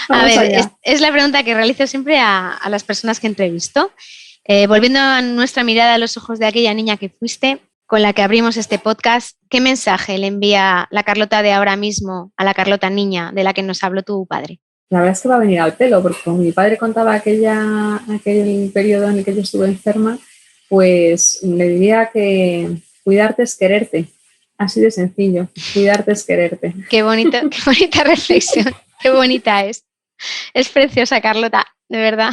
A ver, es la pregunta que realizo siempre a las personas que entrevisto. Volviendo a nuestra mirada a los ojos de aquella niña que fuiste, con la que abrimos este podcast, ¿qué mensaje le envía la Carlota de ahora mismo a la Carlota niña de la que nos habló tu padre? La verdad es que va a venir al pelo, porque como mi padre contaba aquel periodo en el que yo estuve enferma, pues le diría que cuidarte es quererte. Así de sencillo, cuidarte es quererte. Qué bonita reflexión, qué bonita es. Es preciosa, Carlota, de verdad.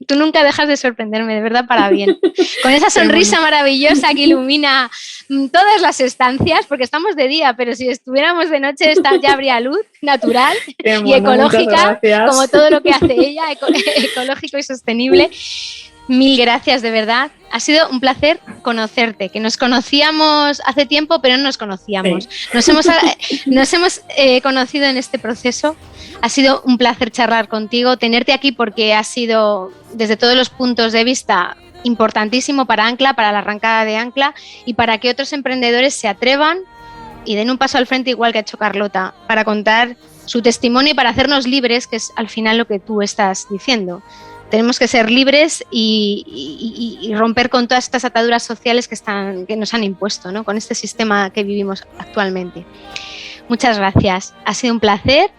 Tú nunca dejas de sorprenderme, de verdad, para bien. Con esa sonrisa maravillosa que ilumina todas las estancias, porque estamos de día, pero si estuviéramos de noche ya habría luz natural y ecológica, como todo lo que hace ella, ecológico y sostenible. Mil gracias, de verdad. Ha sido un placer conocerte, que nos conocíamos hace tiempo, pero no nos conocíamos. Sí. Nos hemos conocido en este proceso. Ha sido un placer charlar contigo, tenerte aquí porque ha sido, desde todos los puntos de vista, importantísimo para Ancla, para la arrancada de Ancla y para que otros emprendedores se atrevan y den un paso al frente igual que ha hecho Carlota, para contar su testimonio y para hacernos libres, que es al final lo que tú estás diciendo. Tenemos que ser libres y romper con todas estas ataduras sociales que nos han impuesto, ¿no? Con este sistema que vivimos actualmente. Muchas gracias. Ha sido un placer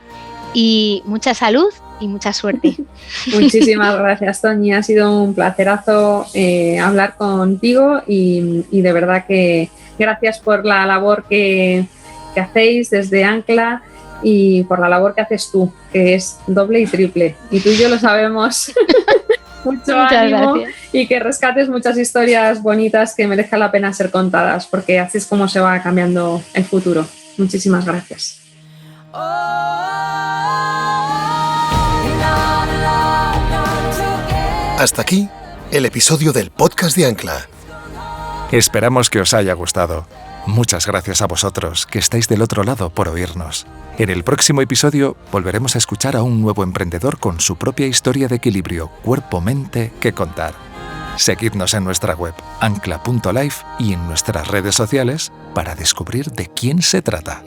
y mucha salud y mucha suerte. Muchísimas gracias, Toñi. Ha sido un placerazo hablar contigo y de verdad que gracias por la labor que hacéis desde Ancla y por la labor que haces tú, que es doble y triple. Y tú y yo lo sabemos. Mucho ánimo y que rescates muchas historias bonitas que merezcan la pena ser contadas, porque así es como se va cambiando el futuro. Muchísimas gracias. Hasta aquí el episodio del podcast de Ancla. Esperamos que os haya gustado. Muchas gracias a vosotros, que estáis del otro lado, por oírnos. En el próximo episodio volveremos a escuchar a un nuevo emprendedor con su propia historia de equilibrio cuerpo-mente que contar. Seguidnos en nuestra web ancla.life y en nuestras redes sociales para descubrir de quién se trata.